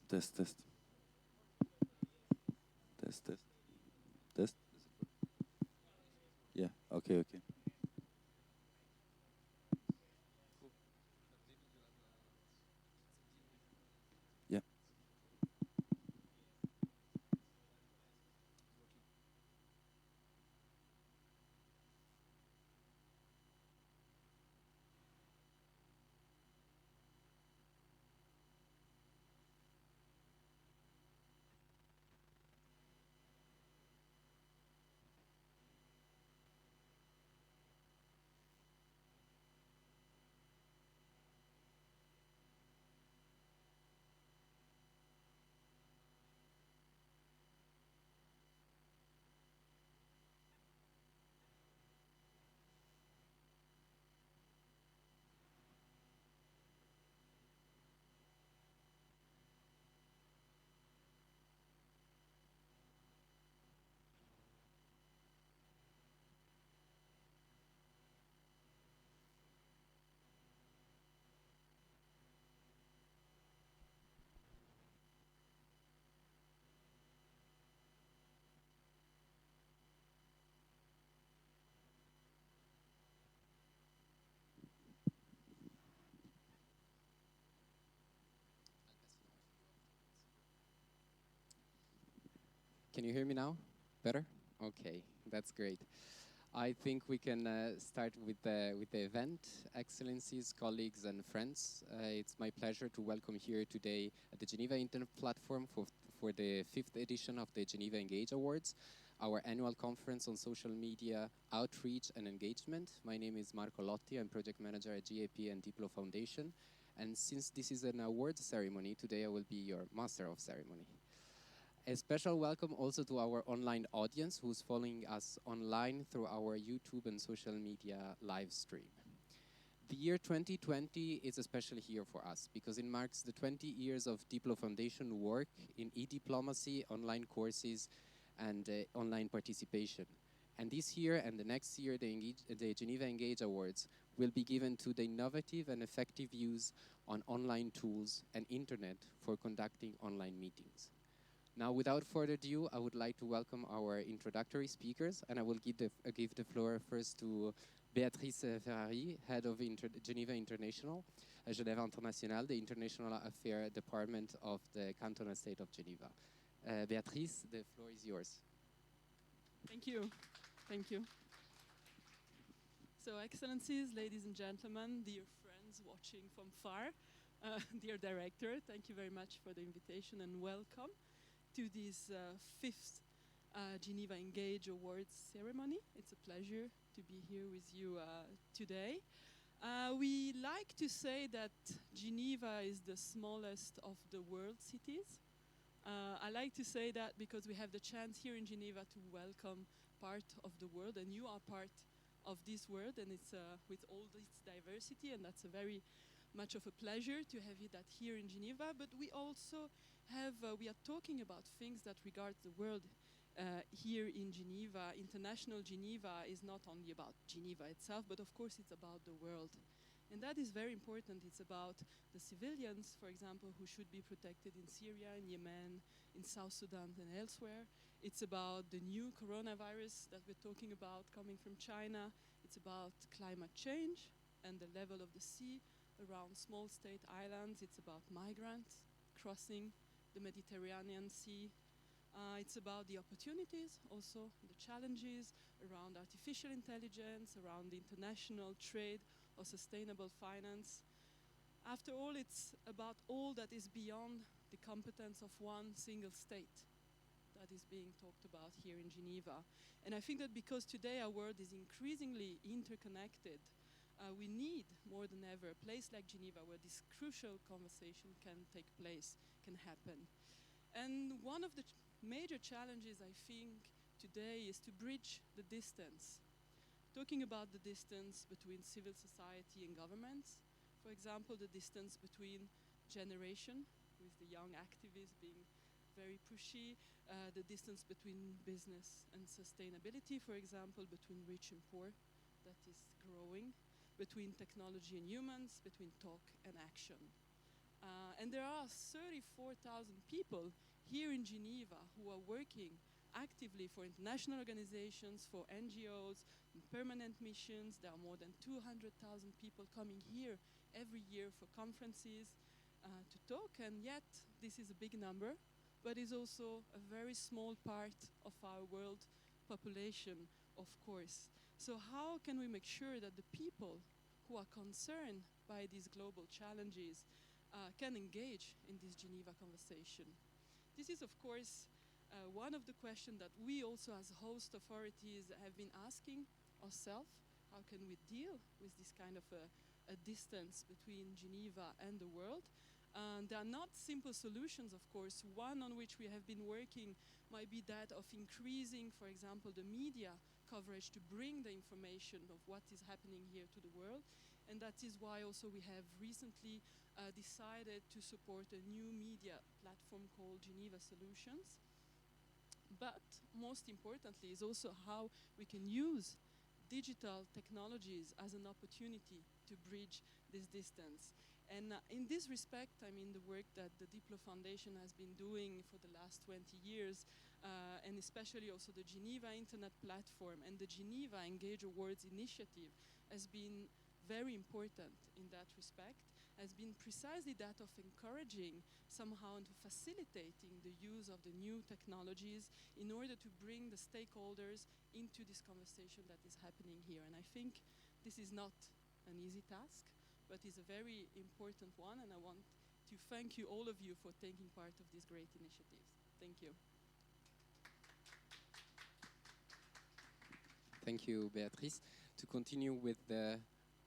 Test, test, test, test, test. Yeah. Okay. Okay. Yeah. Can you hear me now? Better? Okay, that's great. I think we can start with the event. Excellencies, colleagues, and friends. It's my pleasure to welcome here today at the Geneva Internet Platform for the fifth edition of the Geneva Engage Awards, our annual conference on social media outreach and engagement. My name is Marco Lotti. I'm project manager at GAP and DiploFoundation. And since this is an award ceremony, today I will be your master of ceremony. A special welcome also to our online audience who's following us online through our YouTube and social media live stream. The year 2020 is a special year for us because it marks the 20 years of DiploFoundation work in e-diplomacy, online courses, and online participation. And this year and the next year, the Geneva Engage Awards will be given to the innovative and effective use on online tools and internet for conducting online meetings. Now, without further ado, I would like to welcome our introductory speakers, and I will give the floor first to Béatrice Ferrari, head of Geneva International, Geneva International, the International Affairs Department of the Cantonal State of Geneva. Béatrice, the floor is yours. Thank you. Thank you. So, Excellencies, ladies and gentlemen, dear friends watching from far, dear director, thank you very much for the invitation and welcome to this fifth Geneva Engage Awards ceremony. It's a pleasure to be here with you today. We like to say that Geneva is the smallest of the world cities. I like to say that because we have the chance here in Geneva to welcome part of the world, and you are part of this world, and it's with all its diversity, and that's a very much of a pleasure to have you that here in Geneva. But we also we are talking about things that regard the world here in Geneva. International Geneva is not only about Geneva itself, but of course it's about the world. And that is very important. It's about the civilians, for example, who should be protected in Syria, in Yemen, in South Sudan, and elsewhere. It's about the new coronavirus that we're talking about coming from China. It's about climate change and the level of the sea around small state islands. It's about migrants crossing the Mediterranean Sea. It's about the opportunities, also the challenges around artificial intelligence, around international trade or sustainable finance. After all, it's about all that is beyond the competence of one single state that is being talked about here in Geneva. And I think that because today our world is increasingly interconnected, we need more than ever a place like Geneva where this crucial conversation can take place, can happen. And one of the major challenges, I think, today is to bridge the distance. Talking about the distance between civil society and governments, for example, the distance between generation, with the young activists being very pushy, the distance between business and sustainability, for example, between rich and poor, that is growing, between technology and humans, between talk and action. And there are 34,000 people here in Geneva who are working actively for international organizations, for NGOs, permanent missions. There are more than 200,000 people coming here every year for conferences to talk, and yet this is a big number, but is also a very small part of our world population, of course. So how can we make sure that the people who are concerned by these global challenges can engage in this Geneva conversation? This is, of course, one of the questions that we also as host authorities have been asking ourselves. How can we deal with this kind of a distance between Geneva and the world? There are not simple solutions, of course. One on which we have been working might be that of increasing, for example, the media coverage to bring the information of what is happening here to the world. And that is why also we have recently decided to support a new media platform called Geneva Solutions. But most importantly is also how we can use digital technologies as an opportunity to bridge this distance. And in this respect, I mean, the work that the DiploFoundation has been doing for the last 20 years, and especially also the Geneva Internet Platform and the Geneva Engage Awards initiative has been very important in that respect, has been precisely that of encouraging somehow and facilitating the use of the new technologies in order to bring the stakeholders into this conversation that is happening here. And I think this is not an easy task, but is a very important one, and I want to thank you, all of you, for taking part of these great initiatives. Thank you. Thank you, Beatrice. To continue with the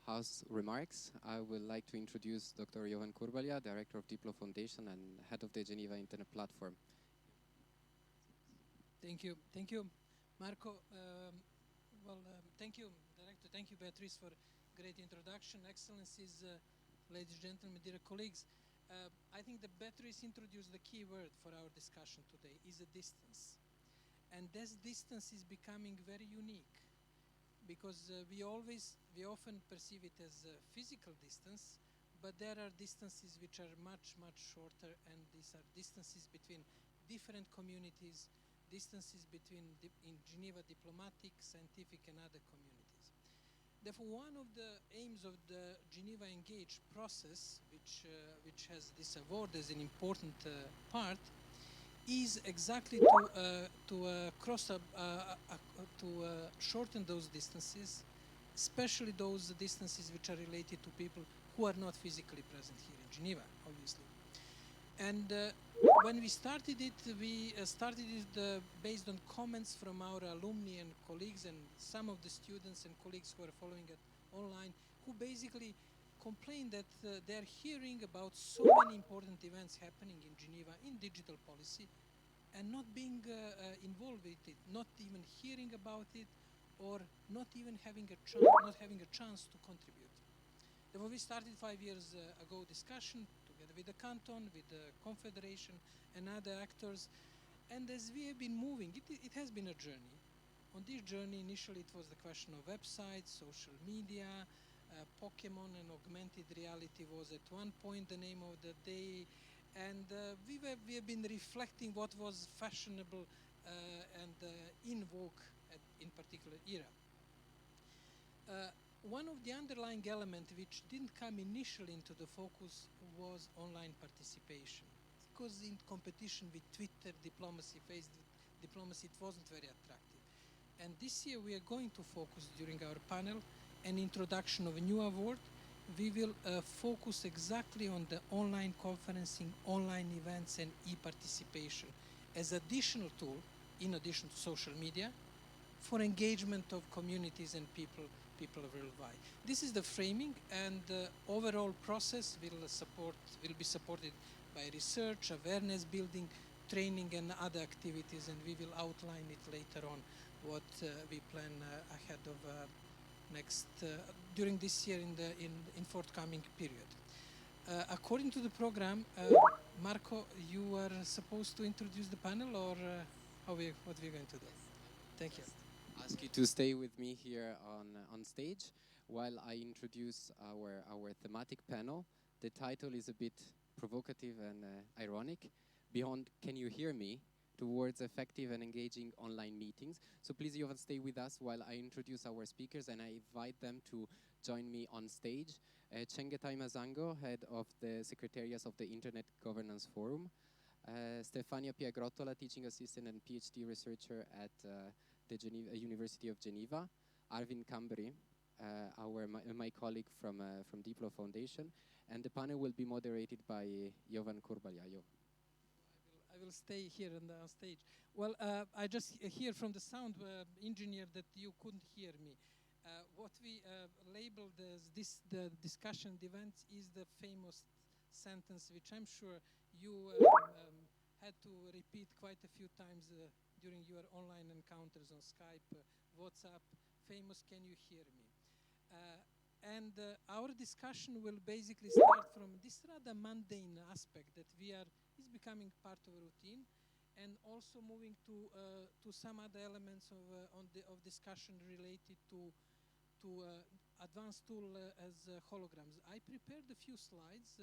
house remarks, I would like to introduce Dr. Johan Kurbalja, Director of DiploFoundation and Head of the Geneva Internet Platform. Thank you, Marco. Thank you, Director. Thank you, Beatrice, for great introduction. Excellencies, ladies and gentlemen, dear colleagues. I think that Beatrice introduced the key word for our discussion today, is a distance. And this distance is becoming very unique because we often perceive it as a physical distance, but there are distances which are much, much shorter, and these are distances between different communities, distances between in Geneva diplomatic, scientific, and other communities. Therefore, one of the aims of the Geneva Engage process, which has this award as an important part, is exactly to shorten those distances, especially those distances which are related to people who are not physically present here in Geneva, obviously. And when we started it based on comments from our alumni and colleagues and some of the students and colleagues who are following it online, who basically complained that they're hearing about so many important events happening in Geneva in digital policy and not being involved with it, not even hearing about it, or not even having a chance to contribute. Therefore, we started 5 years ago discussion together with the canton, with the confederation and other actors. And as we have been moving, it has been a journey. On this journey, initially it was the question of websites, social media, Pokemon and augmented reality was at one point the name of the day. And we have been reflecting what was fashionable and in vogue in particular era. One of the underlying elements which didn't come initially into the focus was online participation. Because in competition with Twitter, diplomacy, Facebook diplomacy, it wasn't very attractive. And this year we are going to focus during our panel an introduction of a new award. We will focus exactly on the online conferencing, online events and e-participation as additional tool, in addition to social media, for engagement of communities and people worldwide. This is the framing, and the overall process will be supported by research, awareness building, training and other activities, and we will outline it later on what we plan ahead of during this year in forthcoming period. According to the program, Marco, you are supposed to introduce the panel, or what we're going to do? Thank you. Ask you to stay with me here on stage while I introduce our thematic panel. The title is a bit provocative and ironic, beyond "Can you hear me?" towards effective and engaging online meetings. So please, Jovan, stay with us while I introduce our speakers and I invite them to join me on stage. Chengetai Mazango, head of the Secretariat of the Internet Governance Forum. Stefania Piagrottola, teaching assistant and PhD researcher at the University of Geneva. Arvin Kambri, my colleague from DiploFoundation. And the panel will be moderated by Jovan Kurbaljajo. I will stay here on stage. Well, I just hear from the sound engineer that you couldn't hear me. What we labeled as the discussion event is the famous sentence, which I'm sure you had to repeat quite a few times during your online encounters on Skype, WhatsApp, famous "Can you hear me?" And our discussion will basically start from this rather mundane aspect that is becoming part of a routine, and also moving to some other elements of discussion related to advanced tool as holograms. I prepared a few slides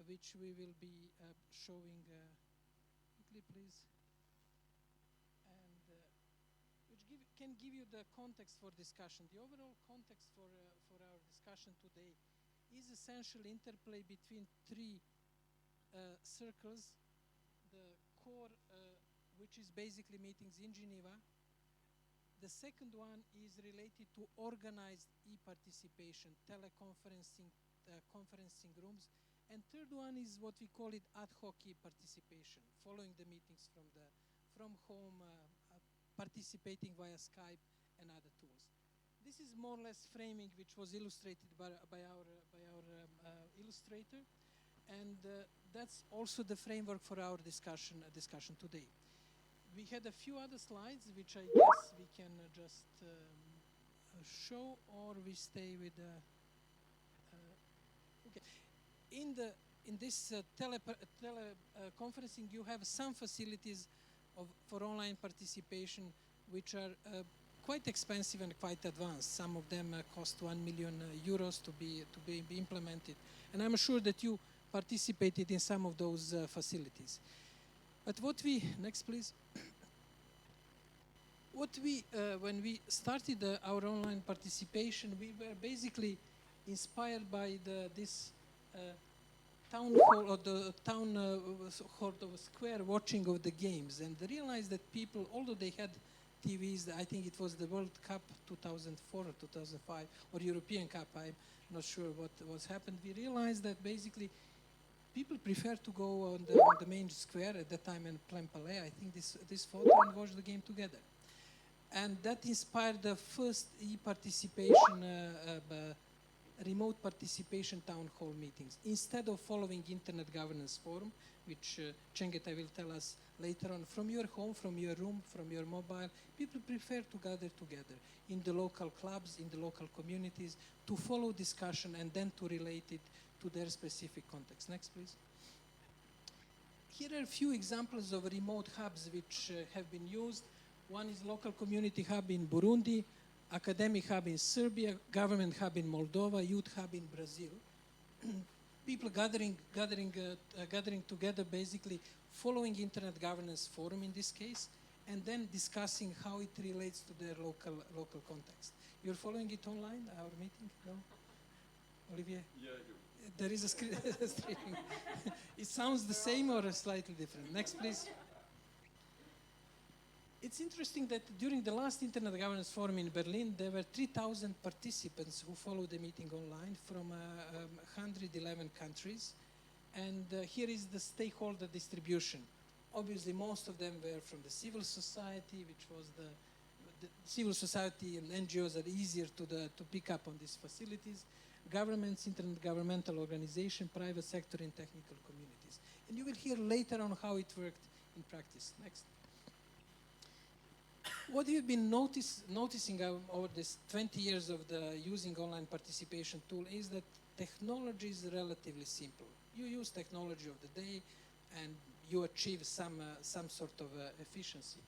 which we will be showing quickly, please, and which can give you the context for discussion. The overall context for our discussion today is essentially interplay between three circles. The core, which is basically meetings in Geneva. The second one is related to organized e-participation, teleconferencing, conferencing rooms. And third one is what we call it ad hoc e-participation, following the meetings from home, participating via Skype and other tools. This is more or less framing which was illustrated by our illustrator, and that's also the framework for our discussion today. We had a few other slides which I guess we can just show, or we stay with okay. In this teleconferencing, you have some facilities for online participation which are quite expensive and quite advanced. Some of them cost 1 million euros to be implemented, and I'm sure that you participated in some of those facilities. But next please. When we started our online participation, we were basically inspired by this town hall, or the town hall of square watching of the games, and realized that people, although they had TVs, I think it was the World Cup 2004 or 2005, or European Cup, I'm not sure what was happened. We realized that basically people prefer to go on the main square at that time in Plain Palais, I think this photo, and watch the game together. And that inspired the first e-participation, remote participation town hall meetings. Instead of following Internet Governance Forum, which Chengetai will tell us later on, from your home, from your room, from your mobile, people prefer to gather together in the local clubs, in the local communities, to follow discussion and then to relate it to their specific context. Next, please. Here are a few examples of remote hubs which have been used. One is local community hub in Burundi, academic hub in Serbia, government hub in Moldova, youth hub in Brazil. People gathering together, basically following Internet Governance Forum in this case, and then discussing how it relates to their local context. You're following it online, our meeting? No? Olivier? Yeah, I do. There is a streaming. It sounds the same or slightly different. Next, please. It's interesting that during the last Internet Governance Forum in Berlin, there were 3,000 participants who followed the meeting online from 111 countries. And here is the stakeholder distribution. Obviously, most of them were from the civil society, which was the civil society and NGOs are easier to pick up on these facilities. Governments, intergovernmental organization, private sector, and technical communities. And you will hear later on how it worked in practice. Next. What you've been noticing over this 20 years of the using online participation tool is that technology is relatively simple. You use technology of the day and you achieve some sort of efficiency.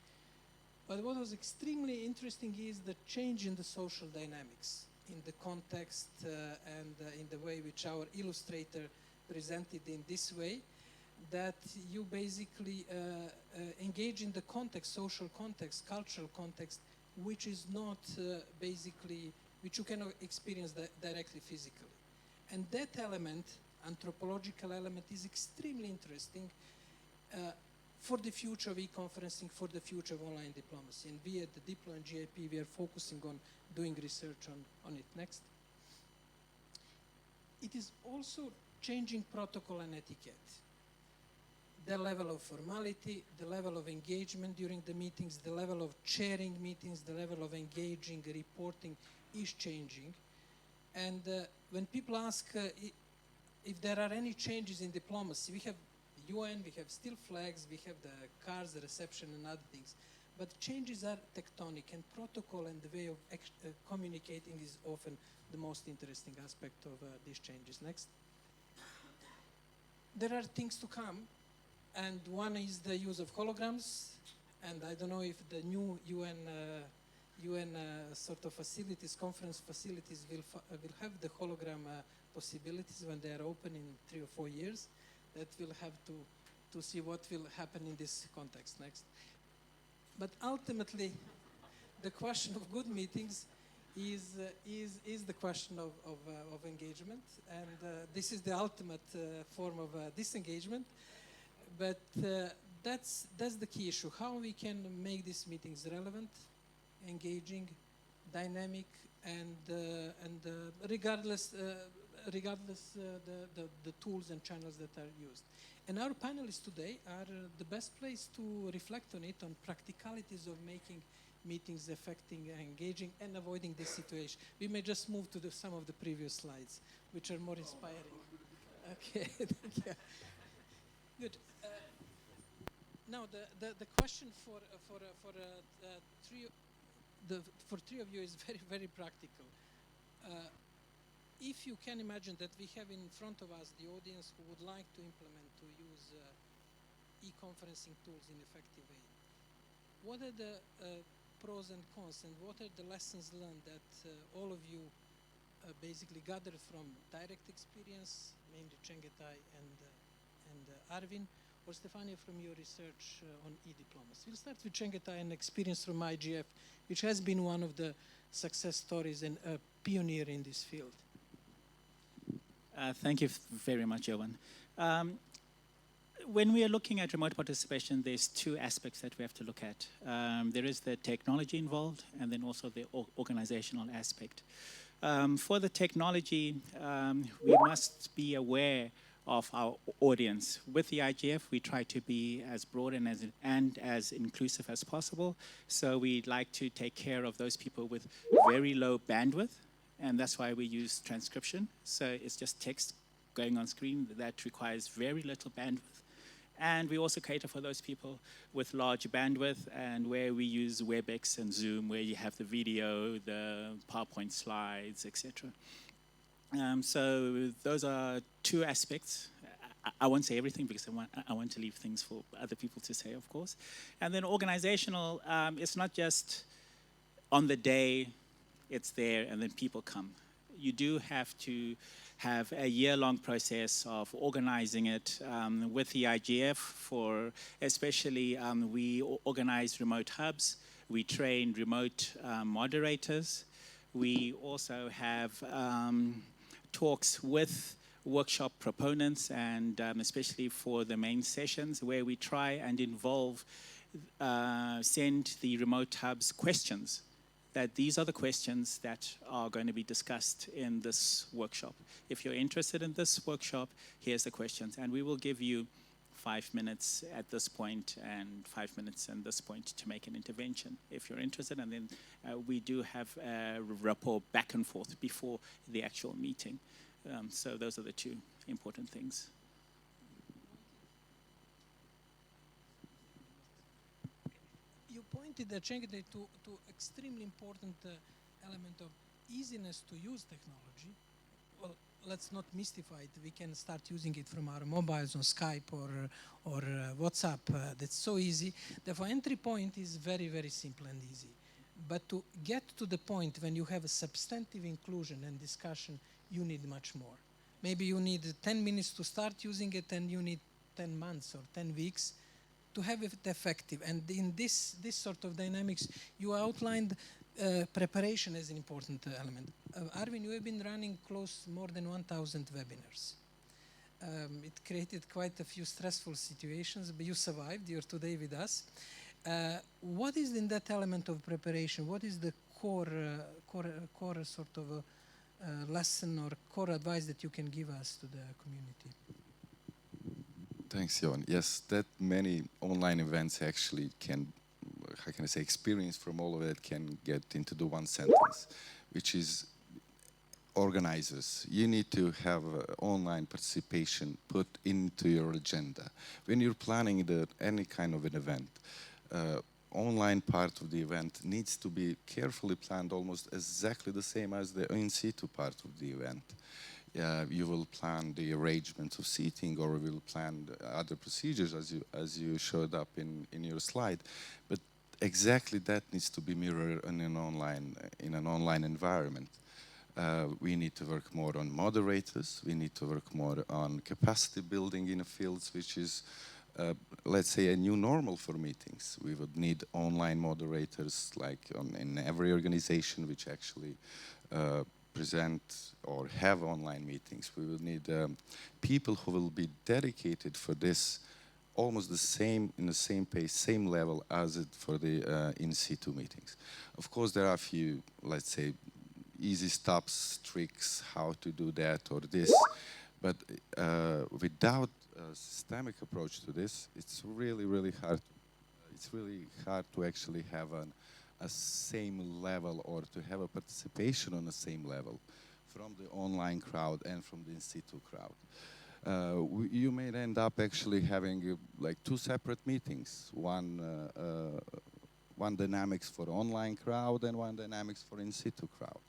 But what was extremely interesting is the change in the social dynamics, in the context and in the way which our illustrator presented in this way, that you basically engage in the context, social context, cultural context, which is not basically, which you cannot experience directly physically. And that element, anthropological element, is extremely interesting for the future of e-conferencing, for the future of online diplomacy. And we at the Diplo and GIP, we are focusing on doing research on it. Next. It is also changing protocol and etiquette. The level of formality, the level of engagement during the meetings, the level of chairing meetings, the level of engaging, reporting is changing. And when people ask if there are any changes in diplomacy, we have UN, we have still flags, we have the cards, the reception and other things. But changes are tectonic, and protocol and the way of communicating is often the most interesting aspect of these changes. Next. There are things to come, and one is the use of holograms, and I don't know if the new UN sort of facilities, conference facilities will have the hologram possibilities when they are open in 3 or 4 years. That we'll have to see what will happen in this context. Next. But ultimately, the question of good meetings is the question of engagement, and this is the ultimate form of disengagement. But that's the key issue: how we can make these meetings relevant, engaging, dynamic, and regardless the tools and channels that are used. And our panelists today are the best place to reflect on it, on practicalities of making meetings effective, engaging, and avoiding this situation. We may just move to some of the previous slides, which are more inspiring. Okay, yeah. Good. Now the question for three of you is very practical. If you can imagine that we have in front of us the audience who would like to implement, to use e-conferencing tools in an effective way, what are the pros and cons, and what are the lessons learned that all of you basically gathered from direct experience, mainly Chengetai and Arvin, or Stefania from your research on e-diplomacy? We'll start with Chengetai and experience from IGF, which has been one of the success stories and a pioneer in this field. Thank you very much, Johan. When we are looking at remote participation, there's 2 aspects that we have to look at. There is the technology involved, and then also the organizational aspect. For the technology, we must be aware of our audience. With the IGF, we try to be as broad and as inclusive as possible. So we'd like to take care of those people with very low bandwidth, and that's why we use transcription. So it's just text going on screen that requires very little bandwidth. And we also cater for those people with large bandwidth, and where we use WebEx and Zoom, where you have the video, the PowerPoint slides, etc. So those are 2 aspects. I won't say everything because I want to leave things for other people to say, of course. And then organizational, it's not just on the day it's there and then people come. You do have to have a year-long process of organizing it with the IGF. For especially, we organize remote hubs. We train remote moderators. We also have talks with workshop proponents, and especially for the main sessions, where we try and send the remote hubs questions, that these are the questions that are going to be discussed in this workshop. If you're interested in this workshop, here's the questions, and we will give you 5 minutes at this point and 5 minutes at this point to make an intervention if you're interested. And then we do have a rapport back and forth before the actual meeting. So those are the 2 important things. You pointed at Chengetai to extremely important element of easiness to use technology. Well, let's not mystify it. We can start using it from our mobiles on Skype or WhatsApp. That's so easy. Therefore, entry point is very simple and easy. But to get to the point when you have a substantive inclusion and discussion, you need much more. maybe you need 10 minutes to start using it and you need 10 months or 10 weeks to have it effective. And in this sort of dynamics, you outlined preparation as an important element. Arvin, you have been running more than 1,000 webinars. It created quite a few stressful situations, but you survived. You're today with us. What is in that element of preparation? What is the core sort of lesson or core advice that you can give us to the community? Thanks, Jon. Yes, that many online events actually can, how can I say, experience from all of it can get into the one sentence, which is organizers. You need to have online participation put into your agenda. When you're planning any kind of an event, online part of the event needs to be carefully planned, almost exactly the same as the in situ part of the event. You will plan the arrangement of seating, or you will plan other procedures as you showed up in your slide. But exactly that needs to be mirrored in an online environment. We need to work more on moderators. We need to work more on capacity building in the fields, which is, let's say, a new normal for meetings. We would need online moderators, like in every organization which actually present or have online meetings. We will need people who will be dedicated for this, almost in the same pace, same level as it for the in situ meetings. Of course, there are a few, let's say, easy stops, tricks, how to do that or this, but without a systemic approach to this, it's really, really hard. It's really hard to actually have a same level, or to have a participation on the same level from the online crowd and from the in situ crowd. You may end up actually having like two separate meetings, one dynamics for online crowd and one dynamics for in situ crowd.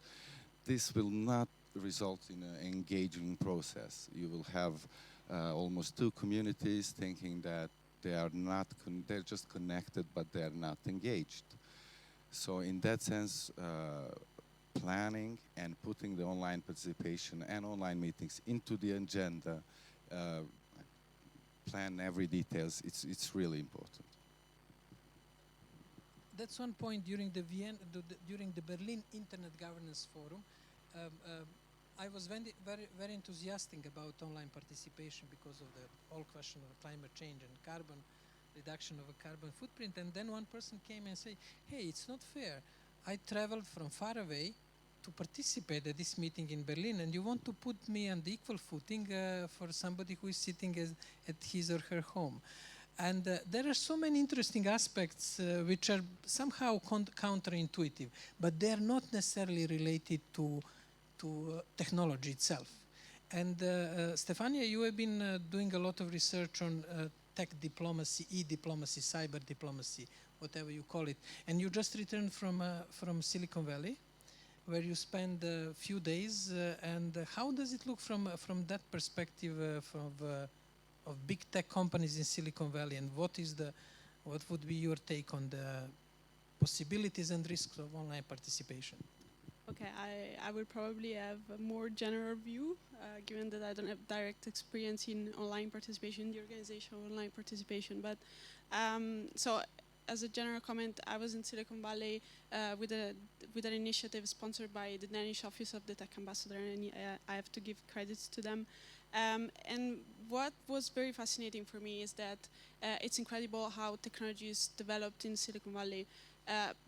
This will not result in an engaging process. You will have almost two communities thinking that they are not, they're just connected, but they are not engaged. So in that sense, planning and putting the online participation and online meetings into the agenda, plan every details, it's really important. That's one point during the Berlin Internet Governance Forum. I was very enthusiastic about online participation because of the whole question of climate change and carbon reduction of a carbon footprint. And then one person came and said, "Hey, it's not fair. I traveled from far away to participate at this meeting in Berlin, and you want to put me on the equal footing for somebody who is sitting at his or her home." And there are so many interesting aspects which are somehow counterintuitive, but they are not necessarily related to technology itself. And Stefania, you have been doing a lot of research on tech diplomacy, e-diplomacy, cyber diplomacy, whatever you call it. And you just returned from Silicon Valley, where you spent a few days. And how does it look from that perspective of big tech companies in Silicon Valley, and what would be your take on the possibilities and risks of online participation? Okay, I will probably have a more general view, given that I don't have direct experience in online participation, the organization of online participation. But so, as a general comment, I was in Silicon Valley with an initiative sponsored by the Danish Office of the Tech Ambassador, and I have to give credits to them. And what was very fascinating for me is that it's incredible how technology is developed in Silicon Valley.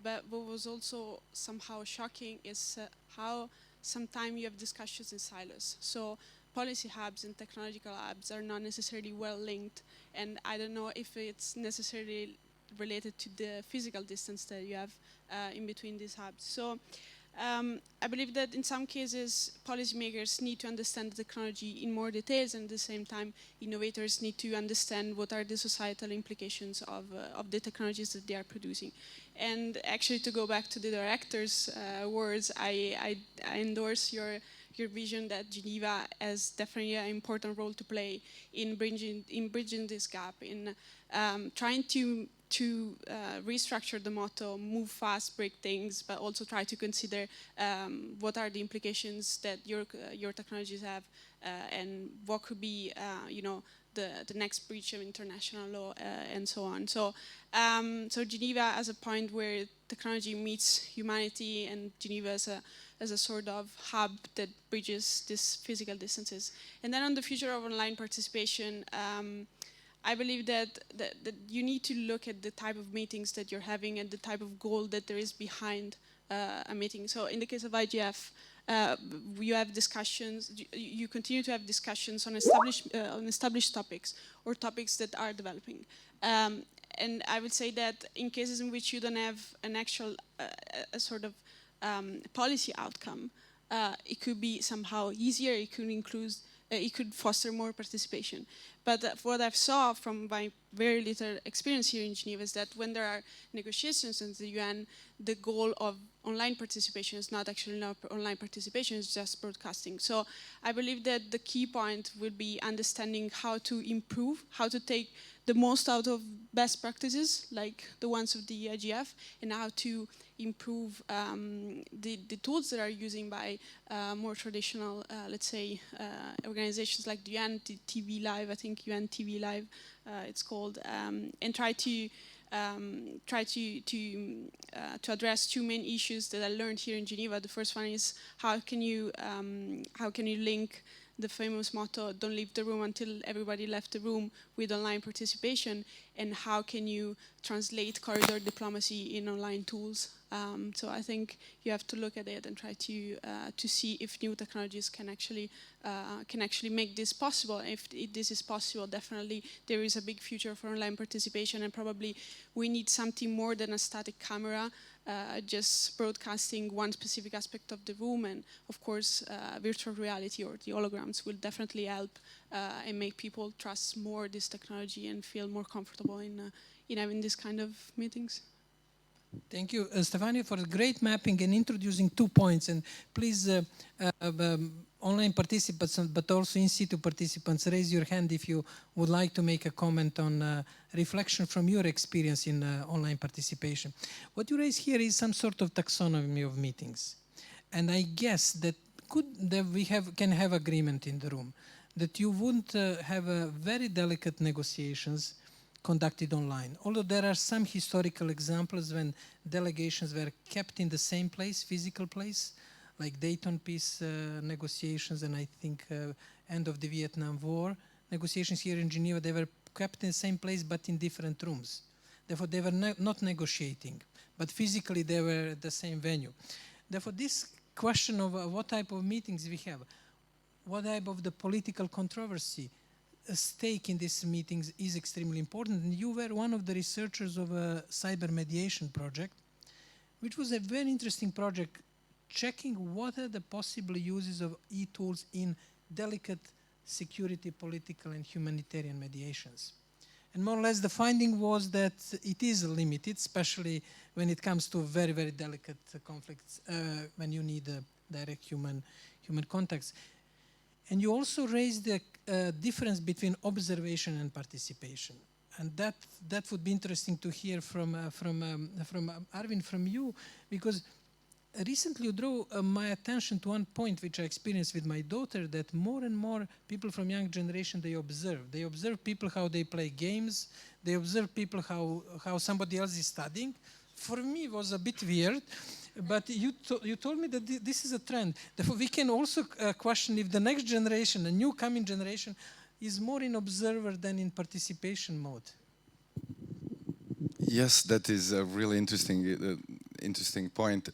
But what was also somehow shocking is how sometimes you have discussions in silos. So policy hubs and technological hubs are not necessarily well linked, and I don't know if it's necessarily related to the physical distance that you have in between these hubs. So I believe that in some cases, policymakers need to understand the technology in more details, and at the same time, innovators need to understand what are the societal implications of the technologies that they are producing. And actually, to go back to the director's words, I endorse your vision that Geneva has definitely an important role to play in bridging this gap, in trying to to restructure the motto, move fast, break things, but also try to consider what are the implications that your technologies have, and what could be, you know, the next breach of international law, and so on. So, so Geneva as a point where technology meets humanity, and Geneva as a sort of hub that bridges these physical distances. And then on the future of online participation, I believe that you need to look at the type of meetings that you're having and the type of goal that there is behind a meeting. So in the case of IGF, you have discussions, you continue to have discussions on established topics or topics that are developing. And I would say that in cases in which you don't have an actual a sort of policy outcome, it could be somehow easier, it could include, it could foster more participation. But what I've saw from my very little experience here in Geneva is that when there are negotiations in the UN, the goal of online participation is not actually not online participation, it's just broadcasting. So I believe that the key point will be understanding how to improve, how to take the most out of best practices, like the ones of the IGF, and how to improve the tools that are used by more traditional, let's say, organizations like the UN TV Live, I think UN TV Live, it's called, and try to address two main issues that I learned here in Geneva. The first one is how can you link the famous motto, don't leave the room until everybody left the room, with online participation, and how can you translate corridor diplomacy in online tools. So I think you have to look at it and try to see if new technologies can actually make this possible. If this is possible, definitely there is a big future for online participation, and probably we need something more than a static camera, just broadcasting one specific aspect of the room. And of course, virtual reality or the holograms will definitely help and make people trust more this technology and feel more comfortable in having this kind of meetings. Thank you, Stefania, for the great mapping and introducing 2 points. And please, online participants, but also in situ participants, raise your hand if you would like to make a comment on reflection from your experience in online participation. What you raise here is some sort of taxonomy of meetings. And I guess that we can have agreement in the room that you wouldn't have very delicate negotiations conducted online. Although there are some historical examples when delegations were kept in the same place, physical place, like Dayton peace negotiations, and I think end of the Vietnam War negotiations here in Geneva, they were kept in the same place but in different rooms. Therefore, they were not negotiating, but physically they were at the same venue. Therefore, this question of what type of meetings we have, what type of the political controversy, a stake in these meetings is extremely important. And you were one of the researchers of a cyber mediation project, which was a very interesting project, checking what are the possible uses of e-tools in delicate security, political, and humanitarian mediations. And more or less the finding was that it is limited, especially when it comes to very, very delicate conflicts, when you need direct human contacts. And you also raised the difference between observation and participation. And that would be interesting to hear from Arvin, from you, because recently you drew my attention to one point which I experienced with my daughter, that more and more people from young generation, they observe people how they play games, they observe people how somebody else is studying. For me it was a bit weird, but you told me that this is a trend. Therefore we can also question if the next generation, the new coming generation, is more in observer than in participation mode. Yes, that is a really interesting point.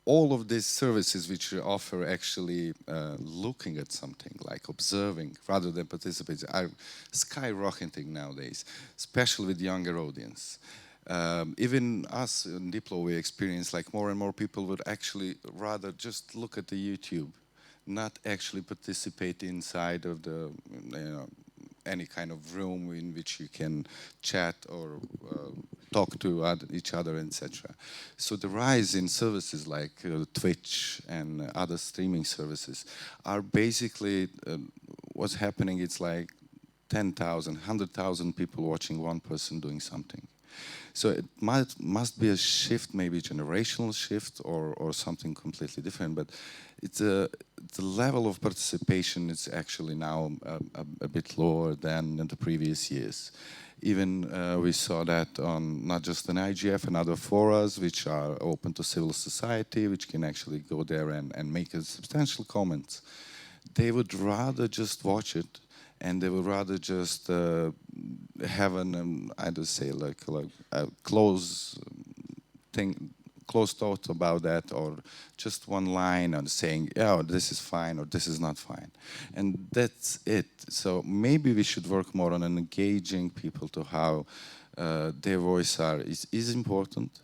All of these services which we offer actually looking at something, like observing rather than participating, are skyrocketing nowadays, especially with younger audience. Even us in Diplo, we experience like more and more people would actually rather just look at the YouTube, not actually participate inside of the any kind of room in which you can chat or talk to each other, etc. So the rise in services like Twitch and other streaming services are basically what's happening. It's like 10,000, 100,000 people watching one person doing something. So it must be a shift, maybe a generational shift or something completely different. But it's the level of participation is actually now a bit lower than in the previous years. Even we saw that on not just an IGF and other forums, which are open to civil society, which can actually go there and make a substantial comments. They would rather just watch it, and they would rather just have an, I would say, like a close thought about that, or just one line on saying, yeah, this is fine or this is not fine. And that's it. So maybe we should work more on engaging people to how their voice is important,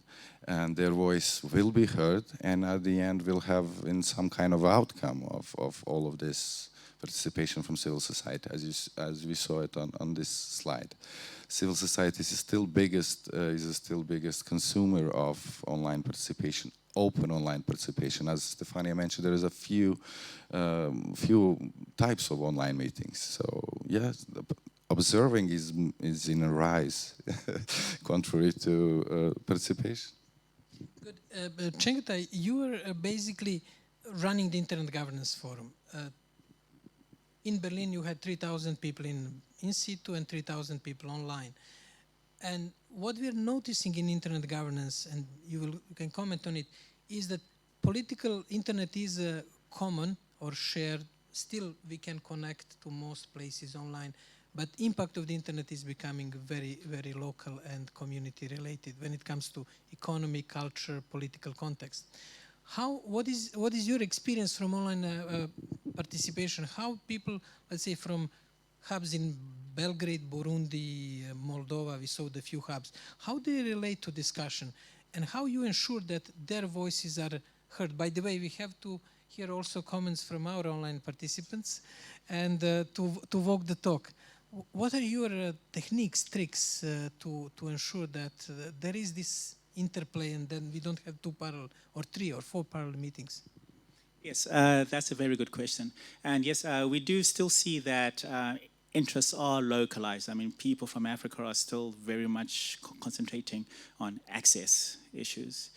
and their voice will be heard, and at the end we'll have in some kind of outcome of all of this participation from civil society, as we saw it on this slide. Civil society is still biggest consumer of online participation, open online participation. As Stefania mentioned, there is a few types of online meetings. So yes, observing is in a rise, contrary to participation. Good. Cengeta, you are basically running the Internet Governance Forum. In Berlin, you had 3,000 people in situ and 3,000 people online. And what we're noticing in internet governance, and you can comment on it, is that political internet is common or shared. Still, we can connect to most places online. But impact of the internet is becoming very, very local and community related when it comes to economy, culture, political context. What is your experience from online participation? How people, let's say from hubs in Belgrade, Burundi, Moldova, we saw the few hubs, how they relate to discussion, and how you ensure that their voices are heard? By the way, we have to hear also comments from our online participants and to walk the talk. What are your techniques, tricks to ensure that there is this interplay and then we don't have 2 parallel or 3 or 4 parallel meetings? Yes, that's a very good question. And yes, we do still see that interests are localized. I mean, people from Africa are still very much concentrating on access issues.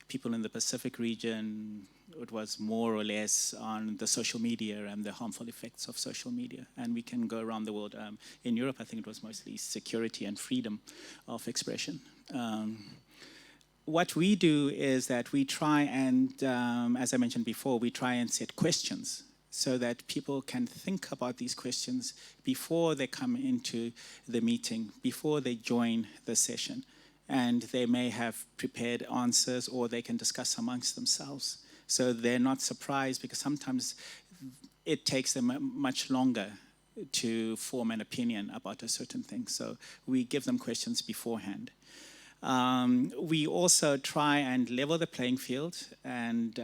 People in the Pacific region, it was more or less on the social media and the harmful effects of social media. And we can go around the world. In Europe, I think it was mostly security and freedom of expression. What we do is that we try and, as I mentioned before, we try and set questions so that people can think about these questions before they come into the meeting, before they join the session. And they may have prepared answers, or they can discuss amongst themselves. So they're not surprised, because sometimes it takes them much longer to form an opinion about a certain thing. So we give them questions beforehand. We also try and level the playing field, and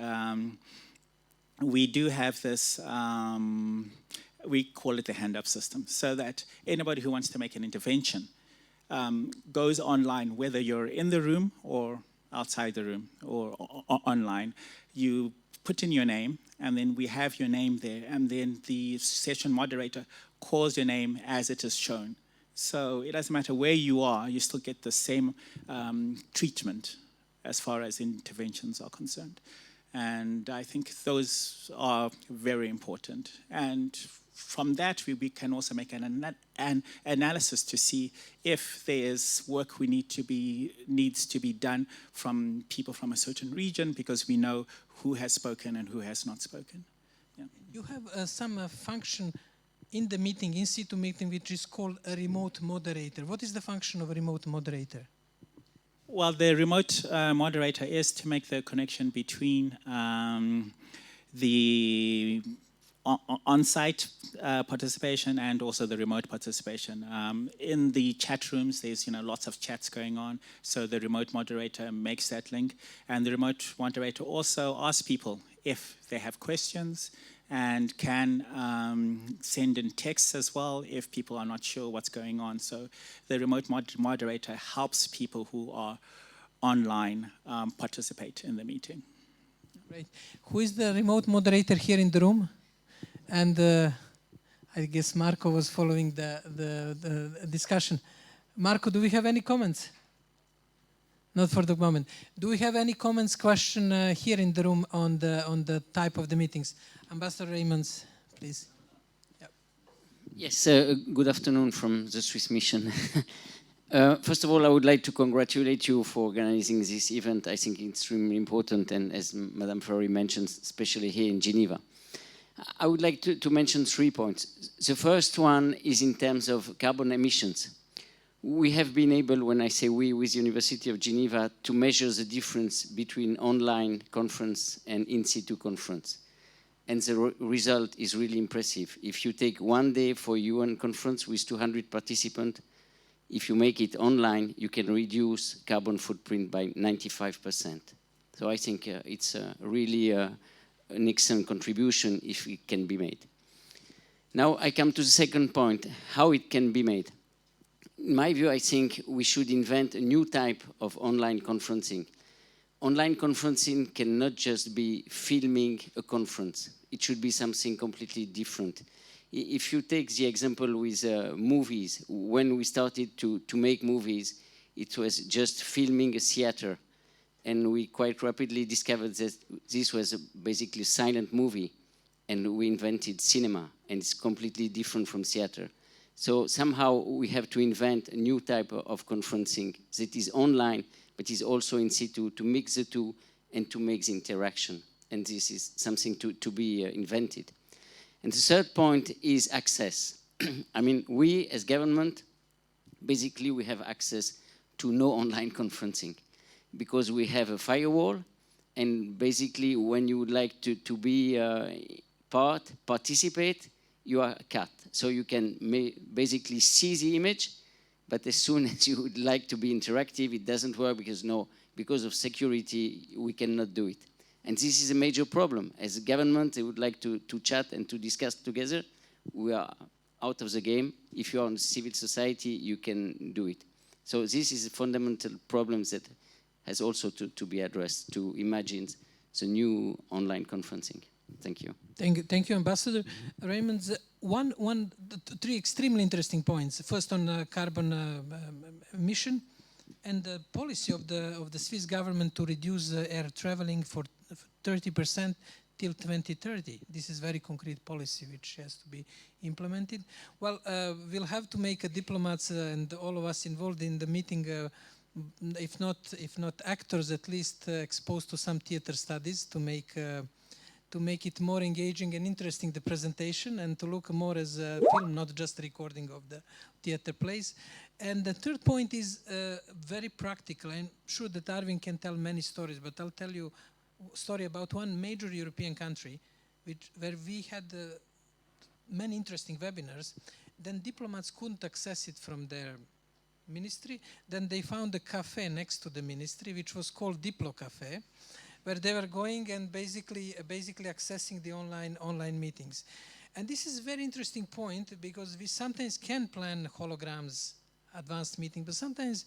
we do have this, we call it the hand-up system, so that anybody who wants to make an intervention goes online, whether you're in the room or outside the room or online. You put in your name, and then we have your name there, and then the session moderator calls your name as it is shown. So it doesn't matter where you are, you still get the same treatment as far as interventions are concerned. And I think those are very important. And from that, we can also make an analysis to see if there is work needs to be done from people from a certain region, because we know who has spoken and who has not spoken. Yeah. You have some function in the meeting, in situ meeting, which is called a remote moderator. What is the function of a remote moderator? Well, the remote moderator is to make the connection between the on-site participation and also the remote participation. In the chat rooms, there's lots of chats going on, so the remote moderator makes that link, and the remote moderator also asks people if they have questions, and can send in texts as well if people are not sure what's going on. So the remote moderator helps people who are online participate in the meeting. Great. Who is the remote moderator here in the room? And I guess Marco was following the discussion. Marco, do we have any comments? Not for the moment. Do we have any comments, question here in the room on the type of the meetings? Ambassador Raymonds, please. Yep. Yes, good afternoon from the Swiss mission. First of all, I would like to congratulate you for organizing this event. I think it's extremely important, and as Madame Fleury mentioned, especially here in Geneva. I would like to mention 3 points. The first one is in terms of carbon emissions. We have been able, when I say we, with the University of Geneva, to measure the difference between online conference and in-situ conference. And the result is really impressive. If you take 1 day for UN conference with 200 participants, if you make it online, you can reduce carbon footprint by 95%. So I think it's really an excellent contribution if it can be made. Now I come to the second point, how it can be made. In my view, I think we should invent a new type of online conferencing. Online conferencing cannot just be filming a conference. It should be something completely different. If you take the example with movies, when we started to make movies, it was just filming a theater. And we quite rapidly discovered that this was basically a silent movie. And we invented cinema, and it's completely different from theater. So somehow we have to invent a new type of conferencing that is online, but is also in situ, to mix the two and to make the interaction. And this is something to be invented. And the third point is access. I mean, we as government, basically we have access to no online conferencing because we have a firewall, and basically when you would like to be participate, you are cut. So you can basically see the image, but as soon as you would like to be interactive, it doesn't work because of security, we cannot do it. And this is a major problem. As a government, they would like to chat and to discuss together. We are out of the game. If you are in civil society, you can do it. So this is a fundamental problem that has also to be addressed, to imagine the new online conferencing. Thank you. Thank you, Ambassador Raymond. Three extremely interesting points. First on carbon emission and the policy of the Swiss government to reduce air traveling for 30% till 2030. This is very concrete policy which has to be implemented. Well, we'll have to make diplomats and all of us involved in the meeting, if not actors, at least exposed to some theater studies to make it more engaging and interesting, the presentation, and to look more as a film, not just a recording of the theater plays. And the third point is very practical. I'm sure that Arvin can tell many stories, but I'll tell you a story about one major European country where we had many interesting webinars. Then diplomats couldn't access it from their ministry. Then they found a cafe next to the ministry, which was called Diplo Cafe, where they were going and basically accessing the online meetings. And this is a very interesting point because we sometimes can plan holograms, advanced meeting, but sometimes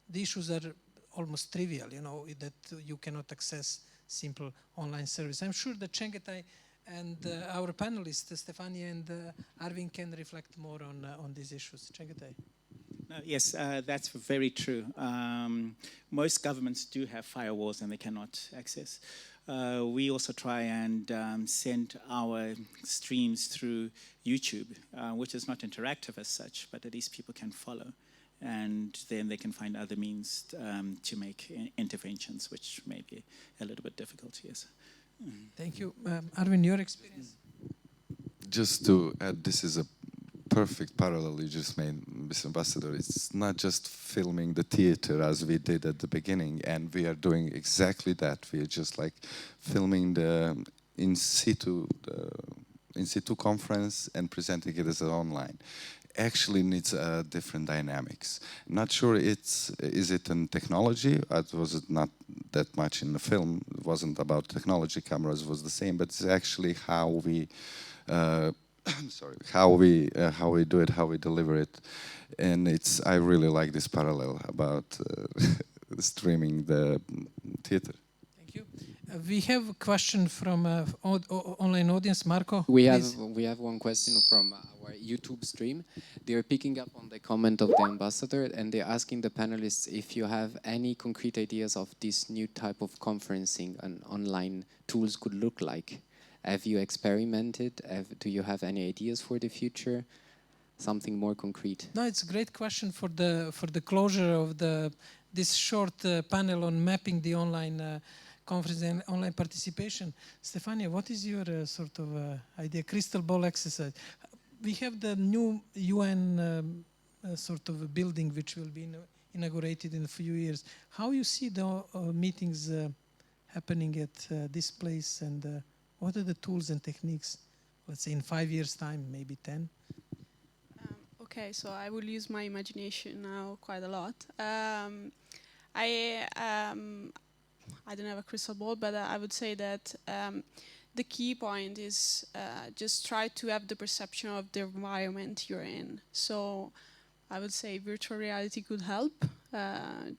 the issues are almost trivial, you know, that you cannot access simple online service. I'm sure that Chengetai and our panelists, Stefania and Arvin, can reflect more on these issues. Chengetai. Yes, that's very true. Most governments do have firewalls and they cannot access. We also try and send our streams through YouTube, which is not interactive as such, but at least people can follow. And then they can find other means to make interventions, which may be a little bit difficult, yes. Thank you. Arvin, your experience? Just to add, this is a perfect parallel you just made, Mr. Ambassador. It's not just filming the theater as we did at the beginning, and we are doing exactly that. We are just like filming the in situ conference and presenting it as an online. Actually needs different dynamics. Not sure is it in technology? It was not that much in the film. It wasn't about technology. Cameras was the same, but it's actually how we how we do it, how we deliver it. And I really like this parallel about streaming the theater. Thank you. We have a question from online audience. Marco, We please. have one question from our YouTube stream. They are picking up on the comment of the ambassador, and they're asking the panelists if you have any concrete ideas of this new type of conferencing and online tools could look like. Have you experimented? Do you have any ideas for the future? Something more concrete. No, it's a great question for the closure of this short panel on mapping the online conference and online participation. Stefania, what is your sort of idea, crystal ball exercise? We have the new UN sort of a building which will be inaugurated in a few years. How you see the meetings happening at this place, and what are the tools and techniques, let's say in 5 years' time, maybe 10? Okay, so I will use my imagination now quite a lot. I don't have a crystal ball, but I would say that the key point is just try to have the perception of the environment you're in. So I would say virtual reality could help. I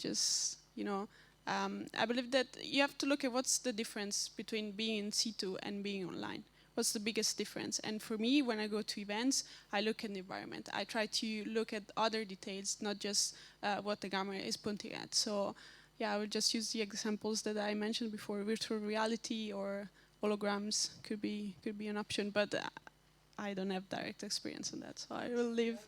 believe that you have to look at what's the difference between being in situ and being online. What's the biggest difference? And for me, when I go to events, I look at the environment. I try to look at other details, not just what the camera is pointing at. So yeah, I would just use the examples that I mentioned before. Virtual reality or holograms could be an option, but I don't have direct experience on that, so I will leave.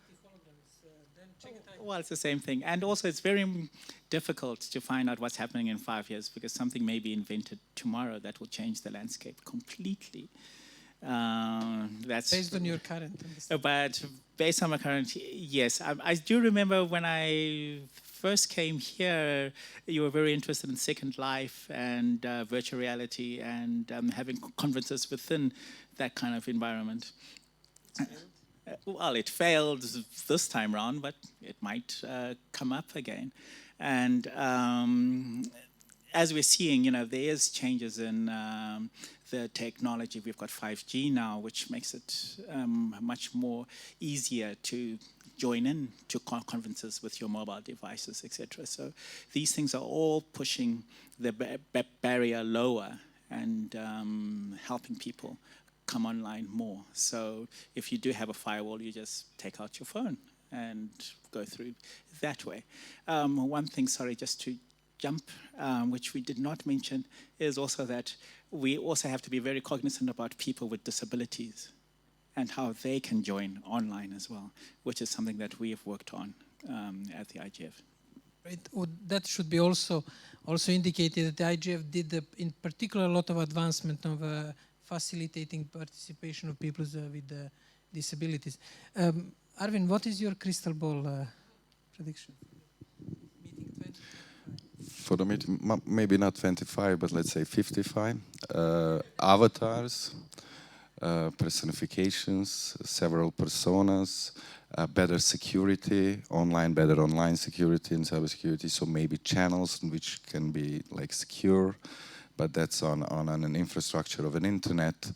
Well, it's the same thing. And also it's very difficult to find out what's happening in 5 years, because something may be invented tomorrow that will change the landscape completely. That's based on your current understanding. But based on my current, yes. I do remember when I first came here, you were very interested in Second Life and virtual reality and having conferences within that kind of environment. Well, it failed this time around, but it might come up again. And as we're seeing, there is changes in the technology. We've got 5G now, which makes it much more easier to join in to conferences with your mobile devices, etc. So these things are all pushing the barrier lower and helping people come online more. So if you do have a firewall, you just take out your phone and go through that way. One thing, sorry, just to jump, which we did not mention, is also that we also have to be very cognizant about people with disabilities and how they can join online as well, which is something that we have worked on at the IGF. Right. Well, that should be also indicated that the IGF did, in particular, a lot of advancement of facilitating participation of people with disabilities. Arvin, what is your crystal ball prediction? For the meeting, maybe not 25, but let's say 55. Avatars, personifications, several personas, better security, better online security and cybersecurity. So maybe channels which can be like secure, but that's on an infrastructure of an internet.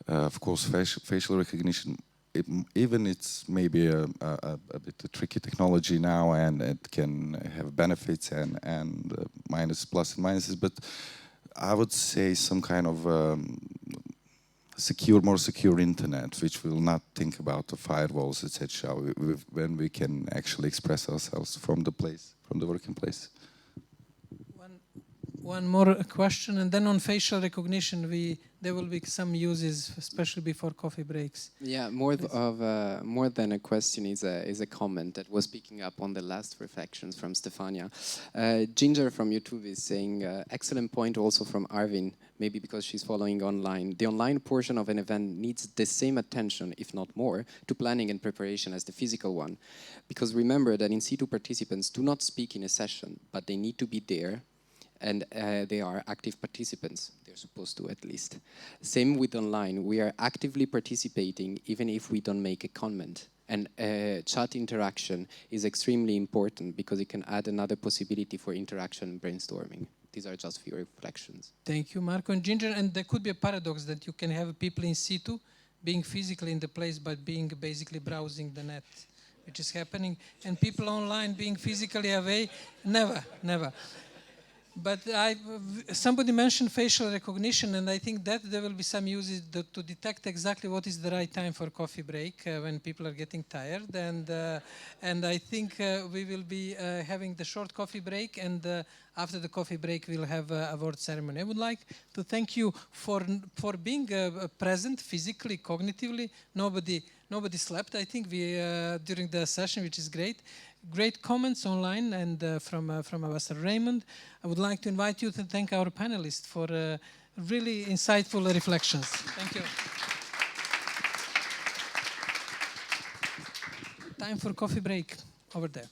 Of course, facial recognition. Even it's maybe a bit a tricky technology now, and it can have benefits and plus and minuses, but I would say some kind of more secure internet, which will not think about the firewalls, etc. When we can actually express ourselves from the working place. One more question, and then on facial recognition, there will be some uses, especially before coffee breaks. Yeah, more than a question is a comment that was picking up on the last reflections from Stefania. Ginger from YouTube is saying, excellent point also from Arvin, maybe because she's following online. The online portion of an event needs the same attention, if not more, to planning and preparation as the physical one. Because remember that in situ participants do not speak in a session, but they need to be there, and they are active participants. They're supposed to, at least. Same with online. We are actively participating even if we don't make a comment. And chat interaction is extremely important because it can add another possibility for interaction and brainstorming. These are just few reflections. Thank you, Marco and Ginger. And there could be a paradox that you can have people in situ being physically in the place but being basically browsing the net, which is happening, and people online being physically away. Never. But somebody mentioned facial recognition, and I think that there will be some uses to detect exactly what is the right time for coffee break when people are getting tired. And I think we will be having the short coffee break, and after the coffee break, we'll have a award ceremony. I would like to thank you for being present physically, cognitively. Nobody slept, I think, during the session, which is great. Great comments online and from Ambassador Raymond. I would like to invite you to thank our panelists for really insightful reflections. Thank you. Time for coffee break over there.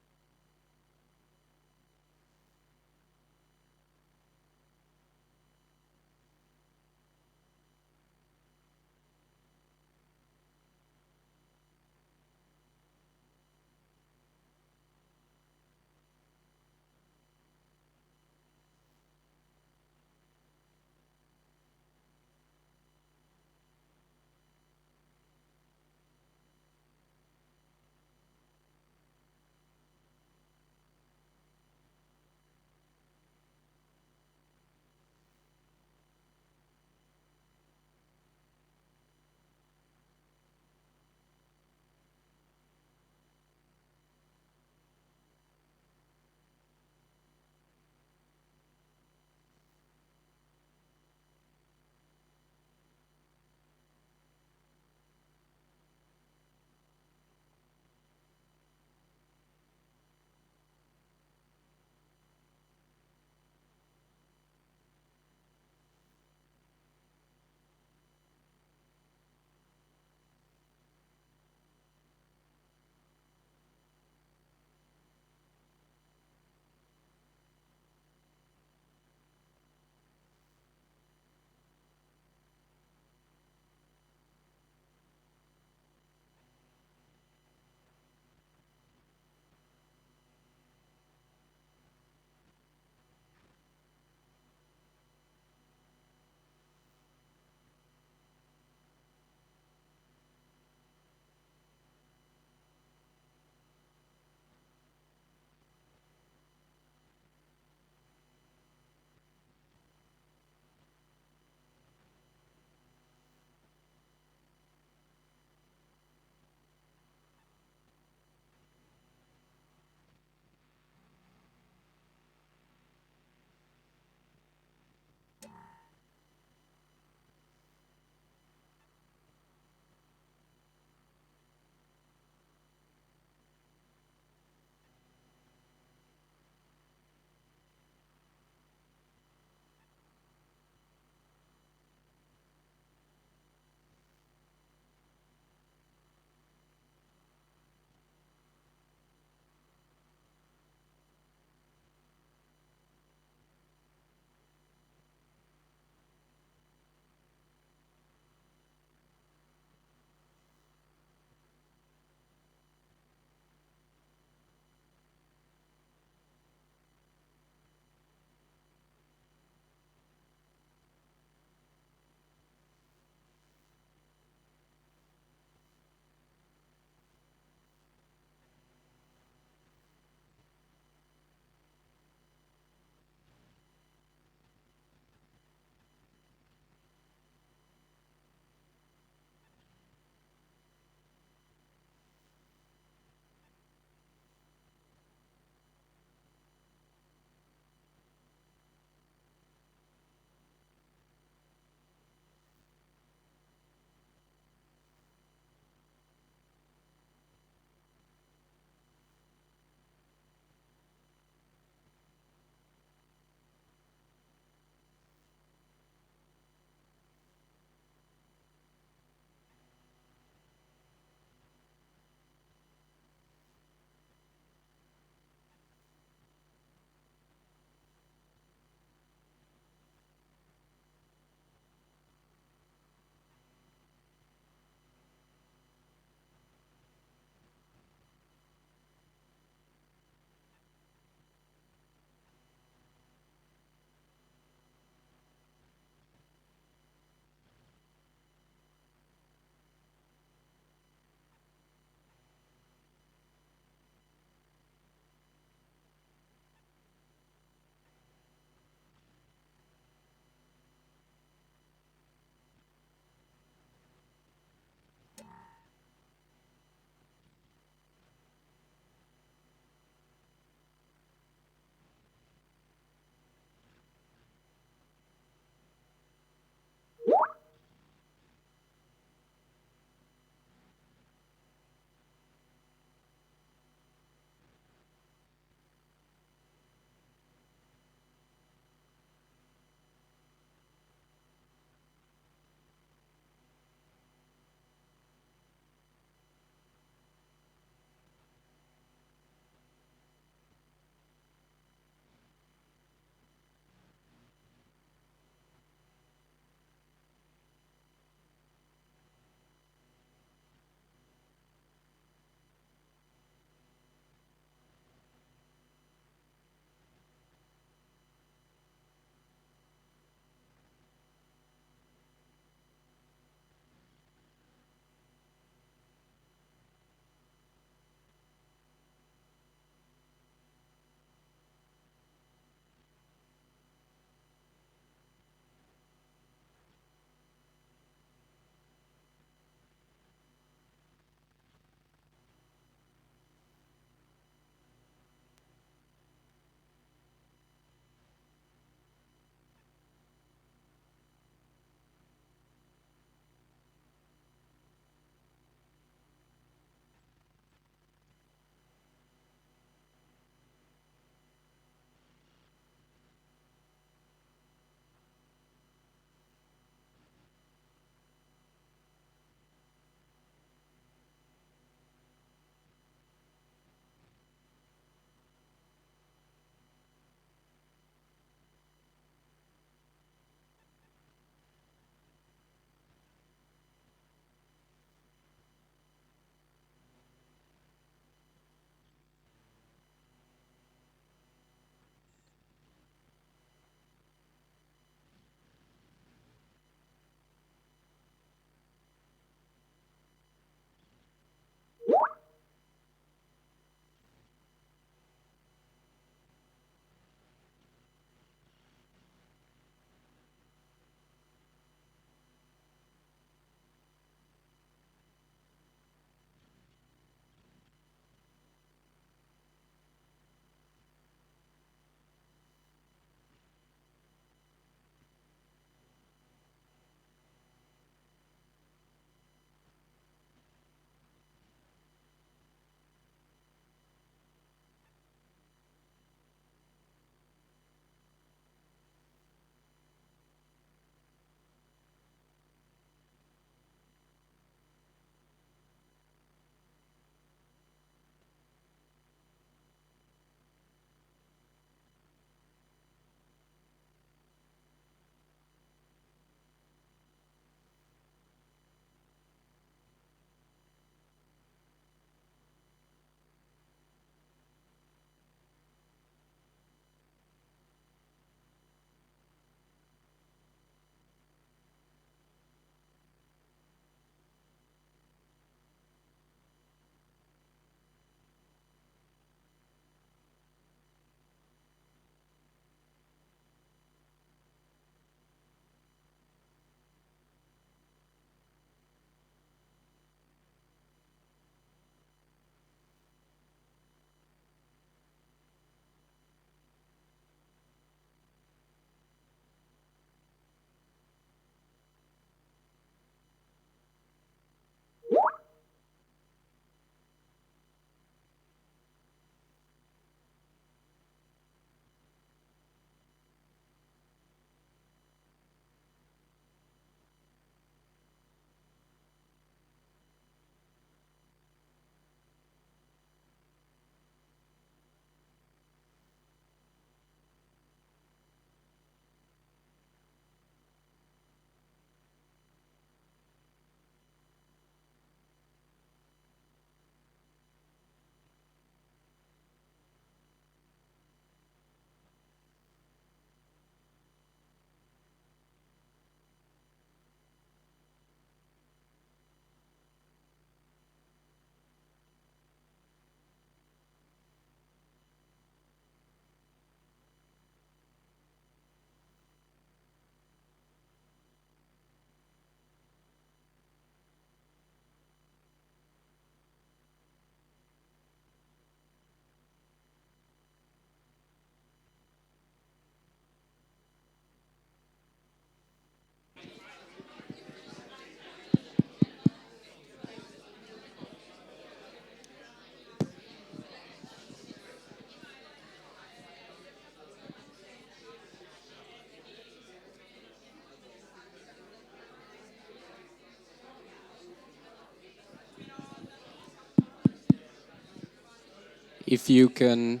If you can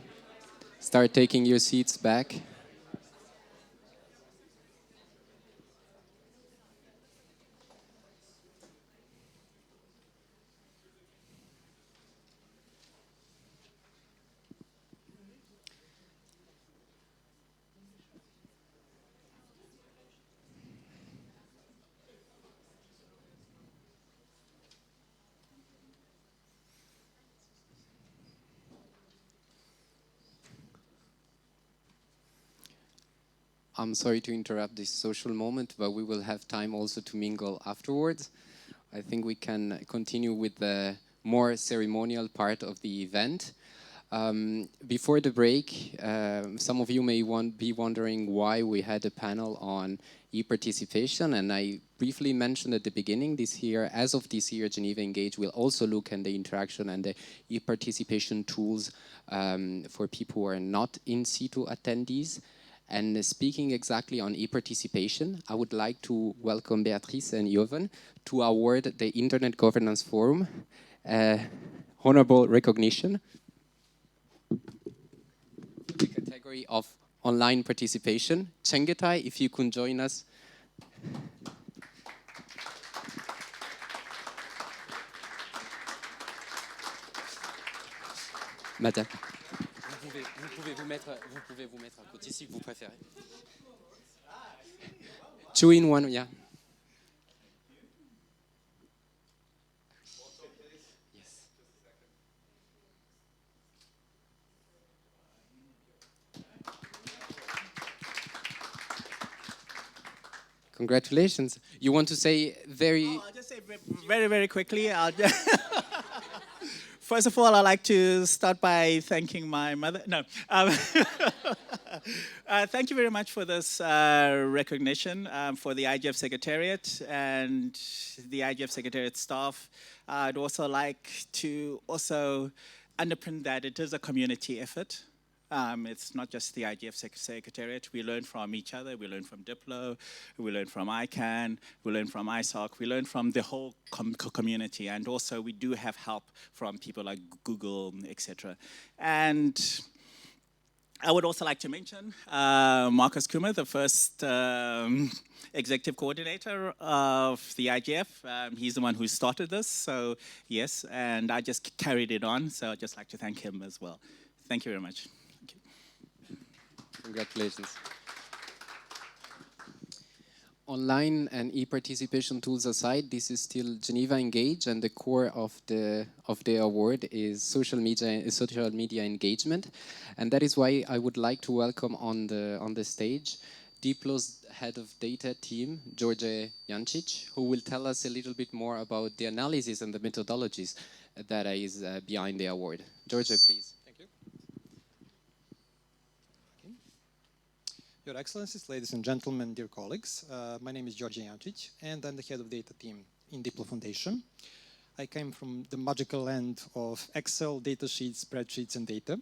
start taking your seats back. I'm sorry to interrupt this social moment, but we will have time also to mingle afterwards. I think we can continue with the more ceremonial part of the event. Before the break, some of you may be wondering why we had a panel on e-participation, and I briefly mentioned at the beginning this year, as of this year, Geneva Engage will also look at the interaction and the e-participation tools for people who are not in situ attendees. And speaking exactly on e-participation, I would like to welcome Beatrice and Jovan to award the Internet Governance Forum honorable recognition. The category of online participation. Chengetai, if you can join us. Madame. Vous pouvez vous mettre à côté si vous préférez. 2 in 1, yeah. Yes. Congratulations. You want to say very... I'll just say very, very quickly. First of all, I'd like to start by thanking my mother. No. Thank you very much for this recognition for the IGF Secretariat and the IGF Secretariat staff. I'd also like to also underpin that it is a community effort. It's not just the IGF Secretariat. We learn from each other. We learn from Diplo. We learn from ICANN. We learn from ISOC. We learn from the whole community. And also, we do have help from people like Google, etc. And I would also like to mention Marcus Kummer, the first executive coordinator of the IGF. He's the one who started this. So, yes, and I just carried it on. So I'd just like to thank him as well. Thank you very much. Congratulations. Online and e-participation tools aside, this is still Geneva Engage, and the core of the award is social media engagement, and that is why I would like to welcome on the stage Diplo's head of data team, George Jancic, who will tell us a little bit more about the analysis and the methodologies that is behind the award. George, please. Your Excellencies, ladies and gentlemen, dear colleagues, my name is George Jancic, and I'm the head of data team in DiploFoundation. I came from the magical land of Excel, data sheets, spreadsheets, and data.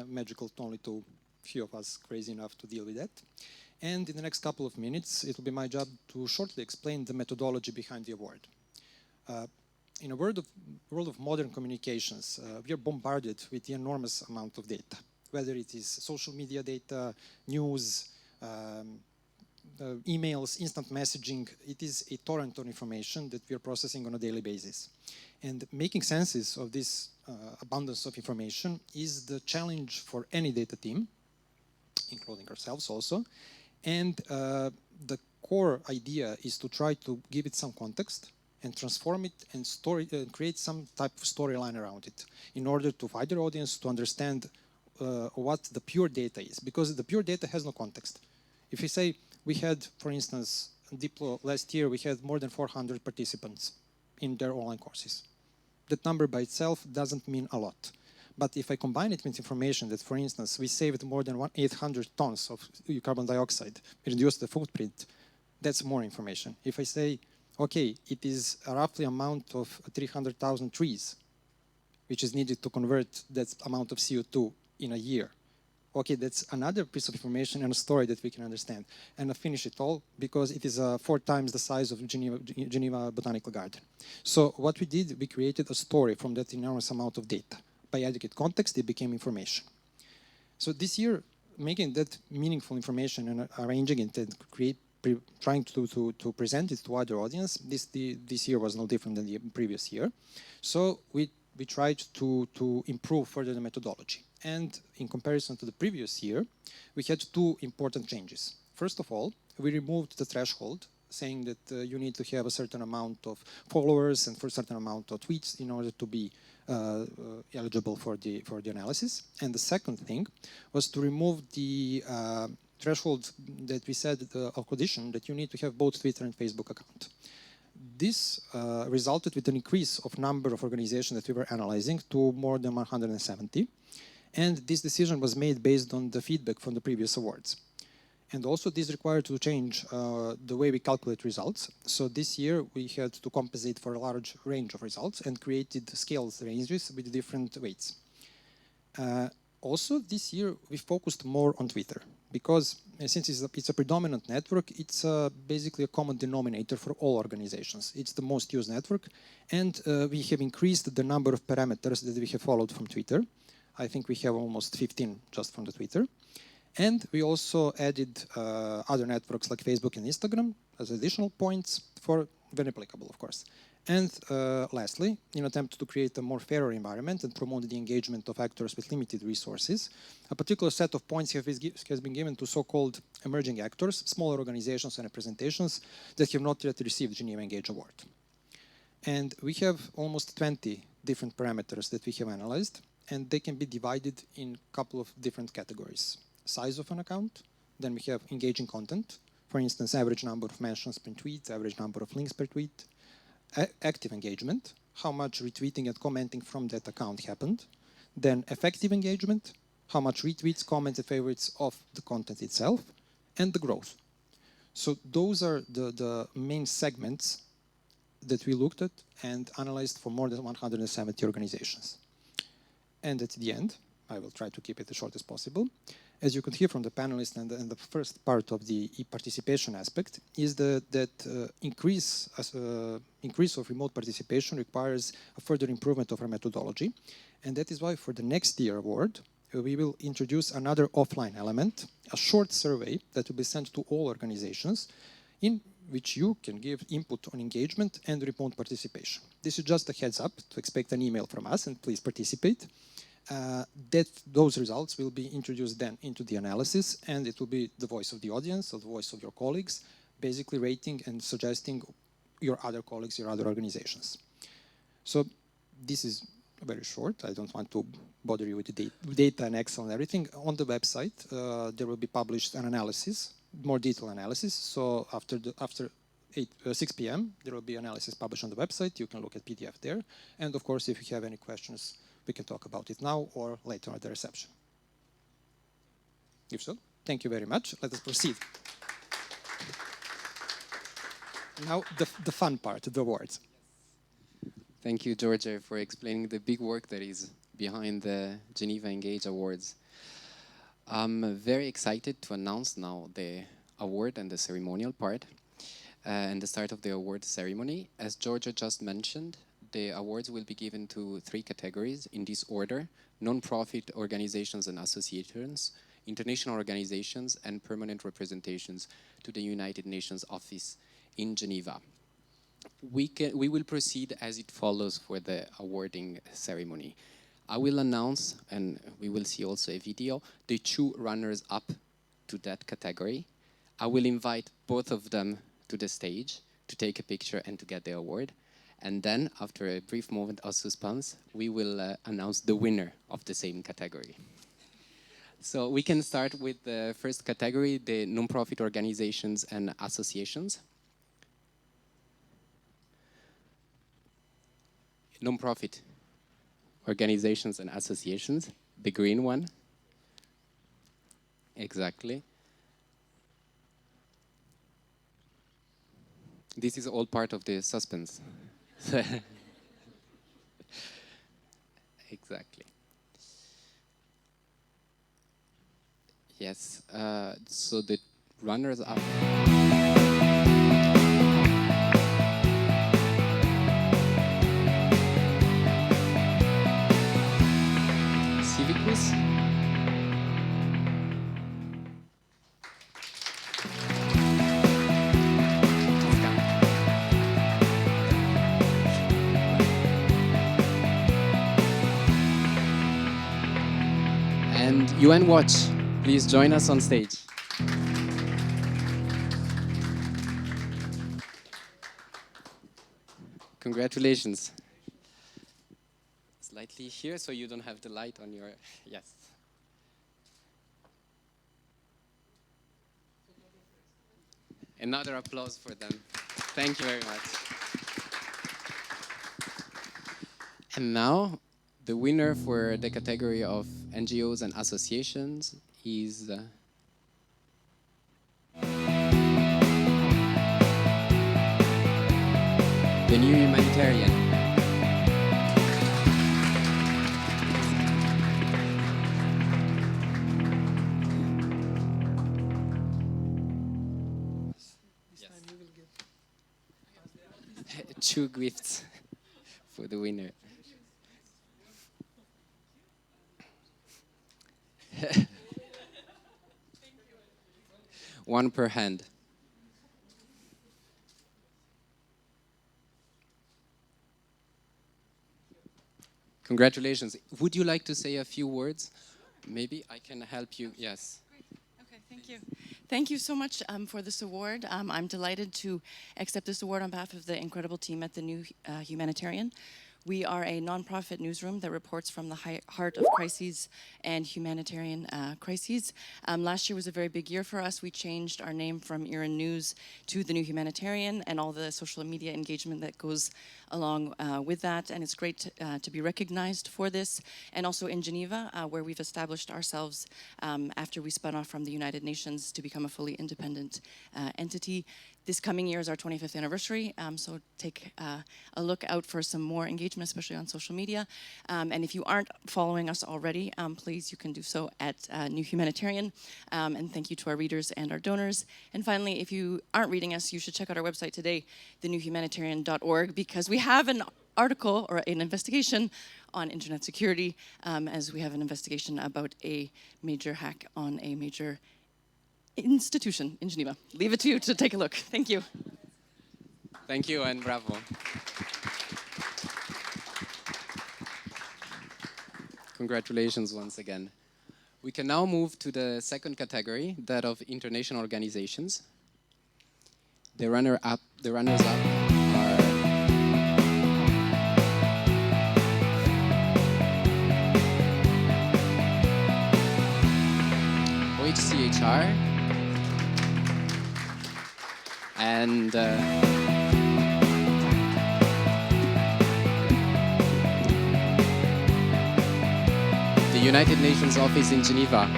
Magical only to few of us crazy enough to deal with that. And in the next couple of minutes, it will be my job to shortly explain the methodology behind the award. In a world of modern communications, we are bombarded with the enormous amount of data. Whether it is social media data, news, emails, instant messaging, it is a torrent of information that we are processing on a daily basis. And making senses of this abundance of information is the challenge for any data team, including ourselves also. And the core idea is to try to give it some context and transform it and create some type of storyline around it in order to wider audience to understand what the pure data is, because the pure data has no context. If we say we had, for instance, Diplo last year, we had more than 400 participants in their online courses. That number by itself doesn't mean a lot. But if I combine it with information that, for instance, we saved more than 800 tons of carbon dioxide, reduced the footprint, that's more information. If I say, okay, it is a roughly amount of 300,000 trees, which is needed to convert that amount of CO2 in a year. Okay, that's another piece of information and a story that we can understand. And I finish it all because it is 4 times the size of Geneva Botanical Garden. So what we did, we created a story from that enormous amount of data by adequate context, it became information. So this year, making that meaningful information and arranging it and trying to present it to other audience, this year was no different than the previous year. So we tried to improve further the methodology. And in comparison to the previous year, we had two important changes. First of all, we removed the threshold, saying that you need to have a certain amount of followers and for a certain amount of tweets in order to be eligible for the analysis. And the second thing was to remove the threshold that we said of condition that you need to have both Twitter and Facebook account. This resulted with an increase of number of organizations that we were analyzing to more than 170. And this decision was made based on the feedback from the previous awards. And also this required to change the way we calculate results. So this year we had to compensate for a large range of results and created scales ranges with different weights. Also this year we focused more on Twitter because since it's a predominant network, it's basically a common denominator for all organizations. It's the most used network, and we have increased the number of parameters that we have followed from Twitter. I think we have almost 15 just from the Twitter. And we also added other networks like Facebook and Instagram as additional points for when applicable, of course. And lastly, in an attempt to create a more fairer environment and promote the engagement of actors with limited resources, a particular set of points has been given to so-called emerging actors, smaller organizations and representations that have not yet received Geneva Engage Award. And we have almost 20 different parameters that we have analyzed, and they can be divided in a couple of different categories. Size of an account, then we have engaging content, for instance, average number of mentions per tweet, average number of links per tweet, active engagement, how much retweeting and commenting from that account happened, then effective engagement, how much retweets, comments, and favorites of the content itself, and the growth. So those are the main segments that we looked at and analyzed for more than 170 organizations. And at the end, I will try to keep it as short as possible. As you could hear from the panelists and the first part of the participation aspect is that increase of remote participation requires a further improvement of our methodology. And that is why for the next year award, we will introduce another offline element, a short survey that will be sent to all organizations in which you can give input on engagement and remote participation. This is just a heads up to expect an email from us and please participate. Those results will be introduced then into the analysis, and it will be the voice of the audience or the voice of your colleagues, basically rating and suggesting your other colleagues, your other organizations. So this is very short. I don't want to bother you with the data and Excel and everything. On the website, there will be published an analysis, more detailed analysis. So after 6 p.m., there will be analysis published on the website. You can look at PDF there. And of course, if you have any questions, we can talk about it now or later at the reception. If so, thank you very much. Let us proceed. Now, the fun part, the awards. Thank you, George, for explaining the big work that is behind the Geneva Engage Awards. I'm very excited to announce now the award and the ceremonial part and the start of the award ceremony. As Georgia just mentioned, the awards will be given to 3 categories in this order: non-profit organizations and associations, international organizations, and permanent representations to the United Nations office in Geneva. We will proceed as it follows for the awarding ceremony. I will announce, and we will see also a video, the 2 runners-up to that category. I will invite both of them to the stage to take a picture and to get the award. And then, after a brief moment of suspense, we will announce the winner of the same category. So we can start with the first category, the non-profit organizations and associations. Non-profit organizations and associations, the green one. Exactly. This is all part of the suspense. Exactly. Yes, so the runners-up. speakers. And UN Watch, please join us on stage. Congratulations. Slightly here so you don't have the light on your, yes. Another applause for them. Thank you very much. And now, the winner for the category of NGOs and associations is the New Humanitarian. Two gifts for the winner. One per hand. Congratulations. Would you like to say a few words? Maybe I can help you. Yes. Okay, thank you. Thank you so much for this award. I'm delighted to accept this award on behalf of the incredible team at the New Humanitarian. We are a nonprofit newsroom that reports from the heart of crises and humanitarian crises. Last year was a very big year for us. We changed our name from Iran News to the New Humanitarian and all the social media engagement that goes along with that. And it's great to be recognized for this. And also in Geneva, where we've established ourselves after we spun off from the United Nations to become a fully independent entity. This coming year is our 25th anniversary, so take a look out for some more engagement, especially on social media. And if you aren't following us already, please, you can do so at New Humanitarian. And thank you to our readers and our donors. And finally, if you aren't reading us, you should check out our website today, thenewhumanitarian.org, because we have an article or an investigation on internet security, as we have an investigation about a major hack on a major institution in Geneva. Leave it to you to take a look. Thank you. Thank you and bravo. Congratulations once again. We can now move to the second category, that of international organizations. The runners-up are OHCHR and the United Nations office in Geneva.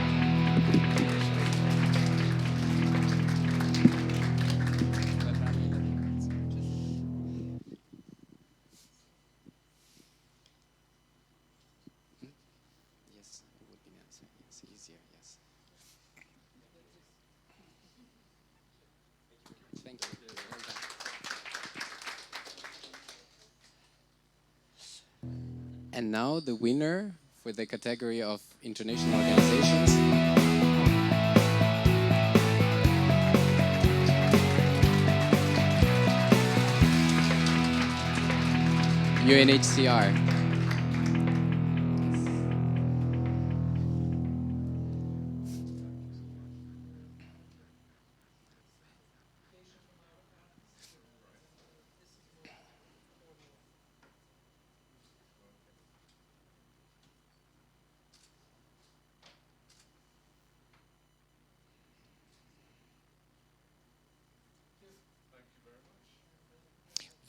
Yes, it would be nice. It's easier, yes. Thank you. Well done. And now the winner for the category of international organizations. UNHCR.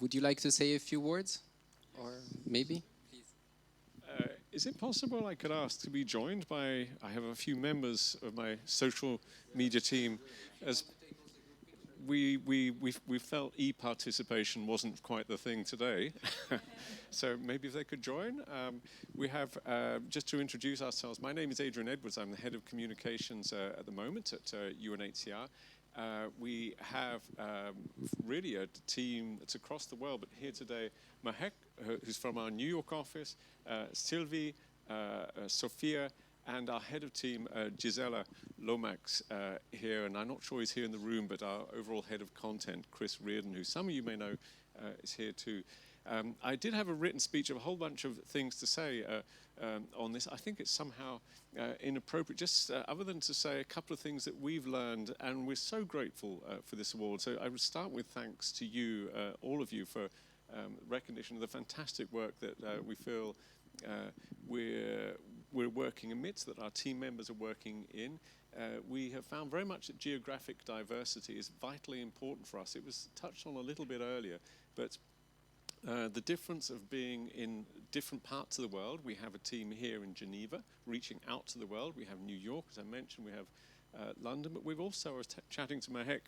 Would you like to say a few words? Or maybe? Is it possible I could ask to be joined by, I have a few members of my social media team, as we felt e-participation wasn't quite the thing today. So maybe if they could join. We have, just to introduce ourselves, my name is Adrian Edwards. I'm the head of communications at the moment at UNHCR. We have really a team that's across the world, but here today, Mahek, who's from our New York office, Sylvie, Sophia, and our head of team, Gisela Lomax, here, and I'm not sure he's here in the room, but our overall head of content, Chris Reardon, who some of you may know is here too. I did have a written speech of a whole bunch of things to say on this. I think it's somehow inappropriate, just other than to say a couple of things that we've learned, and we're so grateful for this award. So I would start with thanks to you, all of you, for recognition of the fantastic work that we feel we're working amidst, that our team members are working in. We have found very much that geographic diversity is vitally important for us. It was touched on a little bit earlier, but the difference of being in different parts of the world. We have a team here in Geneva reaching out to the world. We have New York, as I mentioned, we have London, but we've also, I was chatting to Mahek,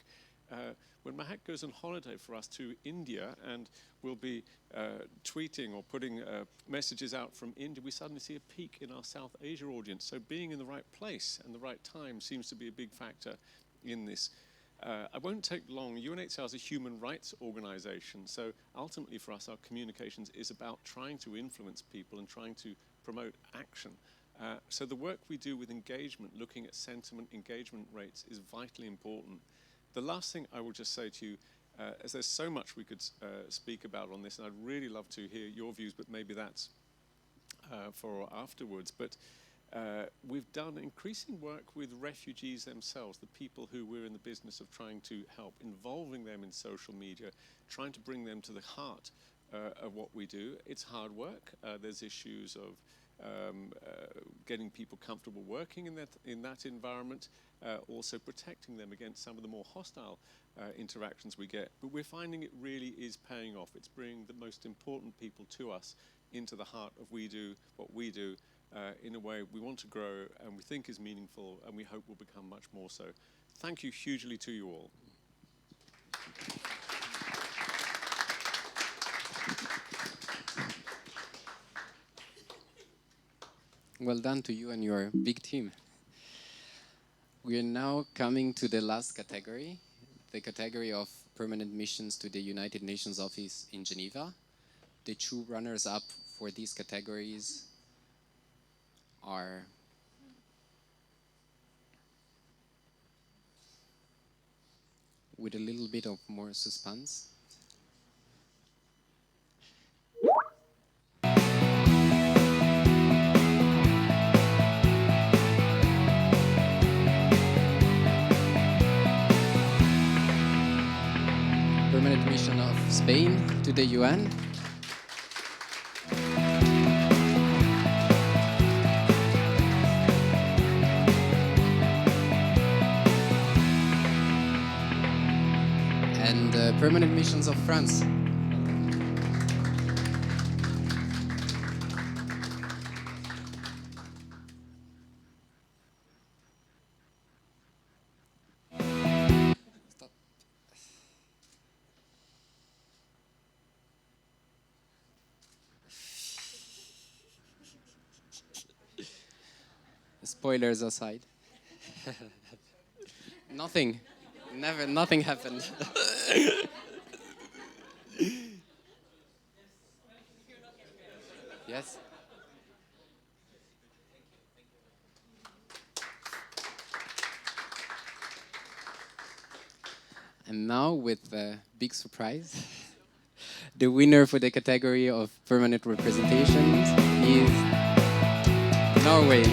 when Mahek goes on holiday for us to India and we'll be tweeting or putting messages out from India, we suddenly see a peak in our South Asia audience. So being in the right place and the right time seems to be a big factor in this. I won't take long. UNHCR is a human rights organization, so ultimately for us, our communications is about trying to influence people and trying to promote action. So the work we do with engagement, looking at sentiment, engagement rates, is vitally important. The last thing I will just say to you, as there's so much we could speak about on this, and I'd really love to hear your views, but maybe that's for afterwards. But we've done increasing work with refugees themselves, the people who we're in the business of trying to help, involving them in social media, trying to bring them to the heart of what we do. It's hard work. There's issues of getting people comfortable working in that environment, also protecting them against some of the more hostile interactions we get. But we're finding it really is paying off. It's bringing the most important people to us into the heart of what we do, in a way we want to grow and we think is meaningful, and we hope will become much more so. Thank you hugely to you all. Well done to you and your big team. We are now coming to the last category, the category of permanent missions to the United Nations office in Geneva. The two runners-up for these categories are with a little bit of more suspense. Permanent mission of Spain to the UN. And permanent missions of France. Spoilers aside. Nothing happened. Yes. And now, with a big surprise, the winner for the category of permanent representations is Norway.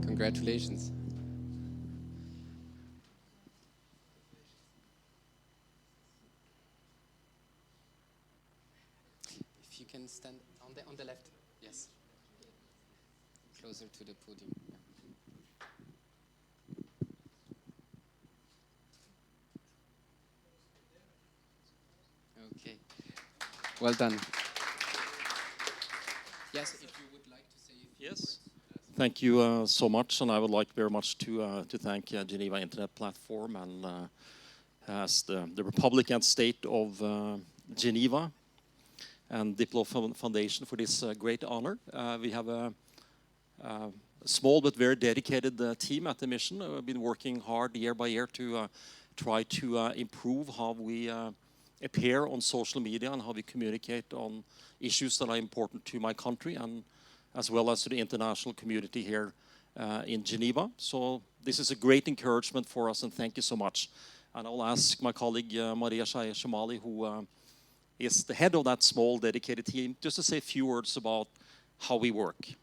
Congratulations. If you can stand on the left, yes. Closer to the podium. Okay. Well done. Yes, if you would like to say a few words. Thank you so much, and I would like very much to thank Geneva Internet Platform and as the Republic and State of Geneva and DiploFoundation for this great honor. We have small but very dedicated team at the mission. We've been working hard year by year to try to improve how we appear on social media and how we communicate on issues that are important to my country and as well as to the international community here in Geneva. So this is a great encouragement for us, and thank you so much. And I'll ask my colleague Maria Shaya-Shamali, who is the head of that small dedicated team, just to say a few words about how we work.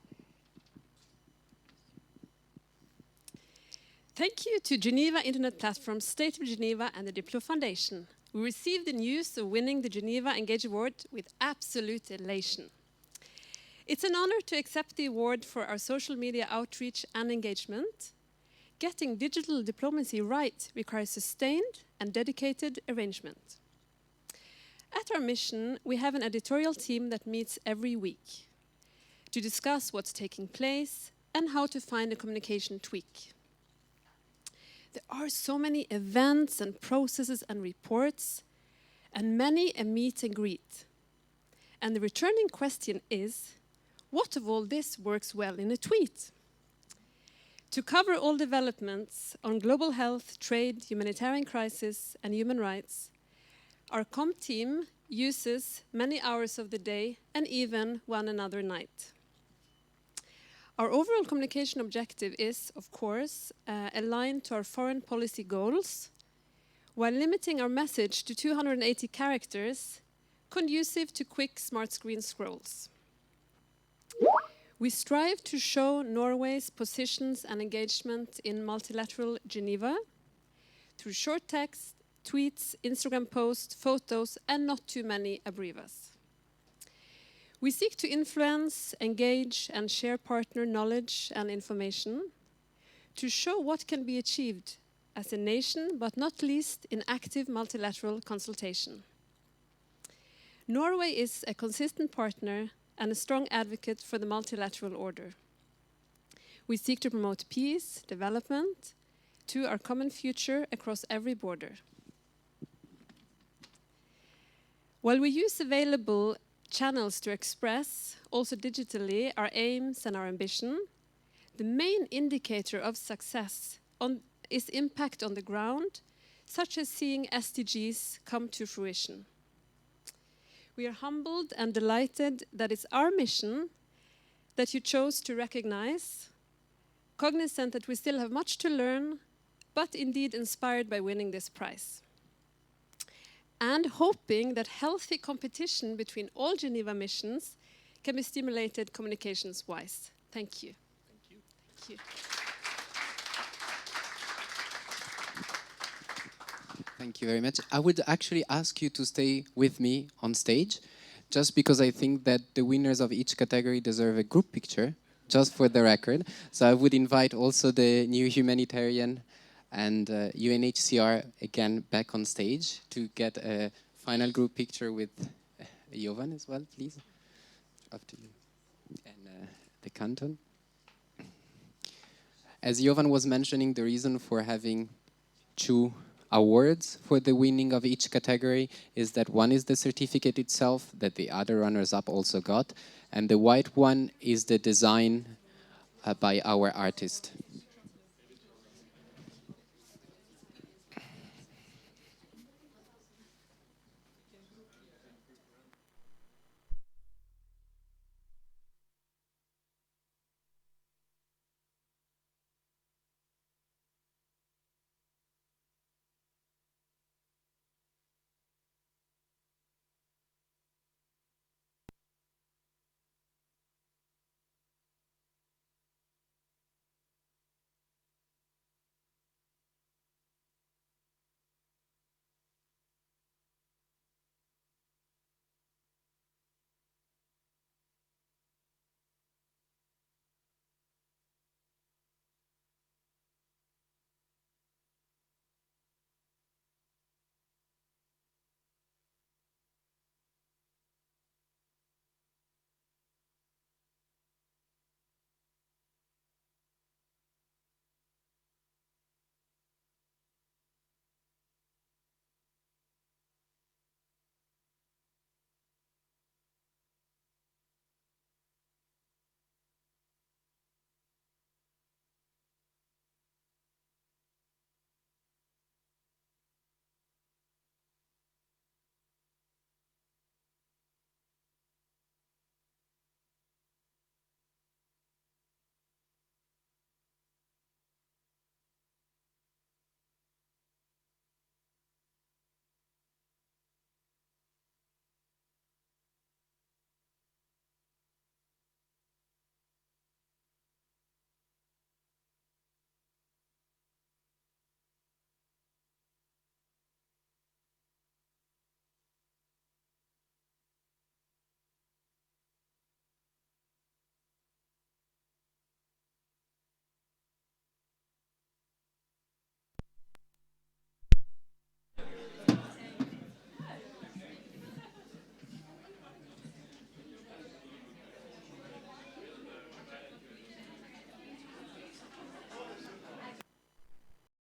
Thank you to Geneva Internet Platform, State of Geneva and the DiploFoundation. We received the news of winning the Geneva Engage Award with absolute elation. It's an honor to accept the award for our social media outreach and engagement. Getting digital diplomacy right requires sustained and dedicated arrangement. At our mission, we have an editorial team that meets every week to discuss what's taking place and how to find a communication tweak. There are so many events and processes and reports, and many a meet and greet. And the returning question is, what of all this works well in a tweet? To cover all developments on global health, trade, humanitarian crisis, and human rights, our COM team uses many hours of the day and even one another night. Our overall communication objective is, of course, aligned to our foreign policy goals, while limiting our message to 280 characters, conducive to quick smart screen scrolls. We strive to show Norway's positions and engagement in multilateral Geneva through short text, tweets, Instagram posts, photos, and not too many abrevas. We seek to influence, engage, and share partner knowledge and information to show what can be achieved as a nation, but not least in active multilateral consultation. Norway is a consistent partner and a strong advocate for the multilateral order. We seek to promote peace, development, to our common future across every border. While we use available channels to express, also digitally, our aims and our ambition, the main indicator of success is impact on the ground, such as seeing SDGs come to fruition. We are humbled and delighted that it's our mission that you chose to recognize, cognizant that we still have much to learn, but indeed inspired by winning this prize. And hoping that healthy competition between all Geneva missions can be stimulated communications-wise. Thank you. Thank you. Thank you. Thank you very much. I would actually ask you to stay with me on stage, just because I think that the winners of each category deserve a group picture, just for the record. So I would invite also the new humanitarian and UNHCR again back on stage to get a final group picture with Jovan as well, please. Up to you. And the canton. As Jovan was mentioning, the reason for having two awards for the winning of each category is that one is the certificate itself that the other runners-up also got, and the white one is the design by our artist.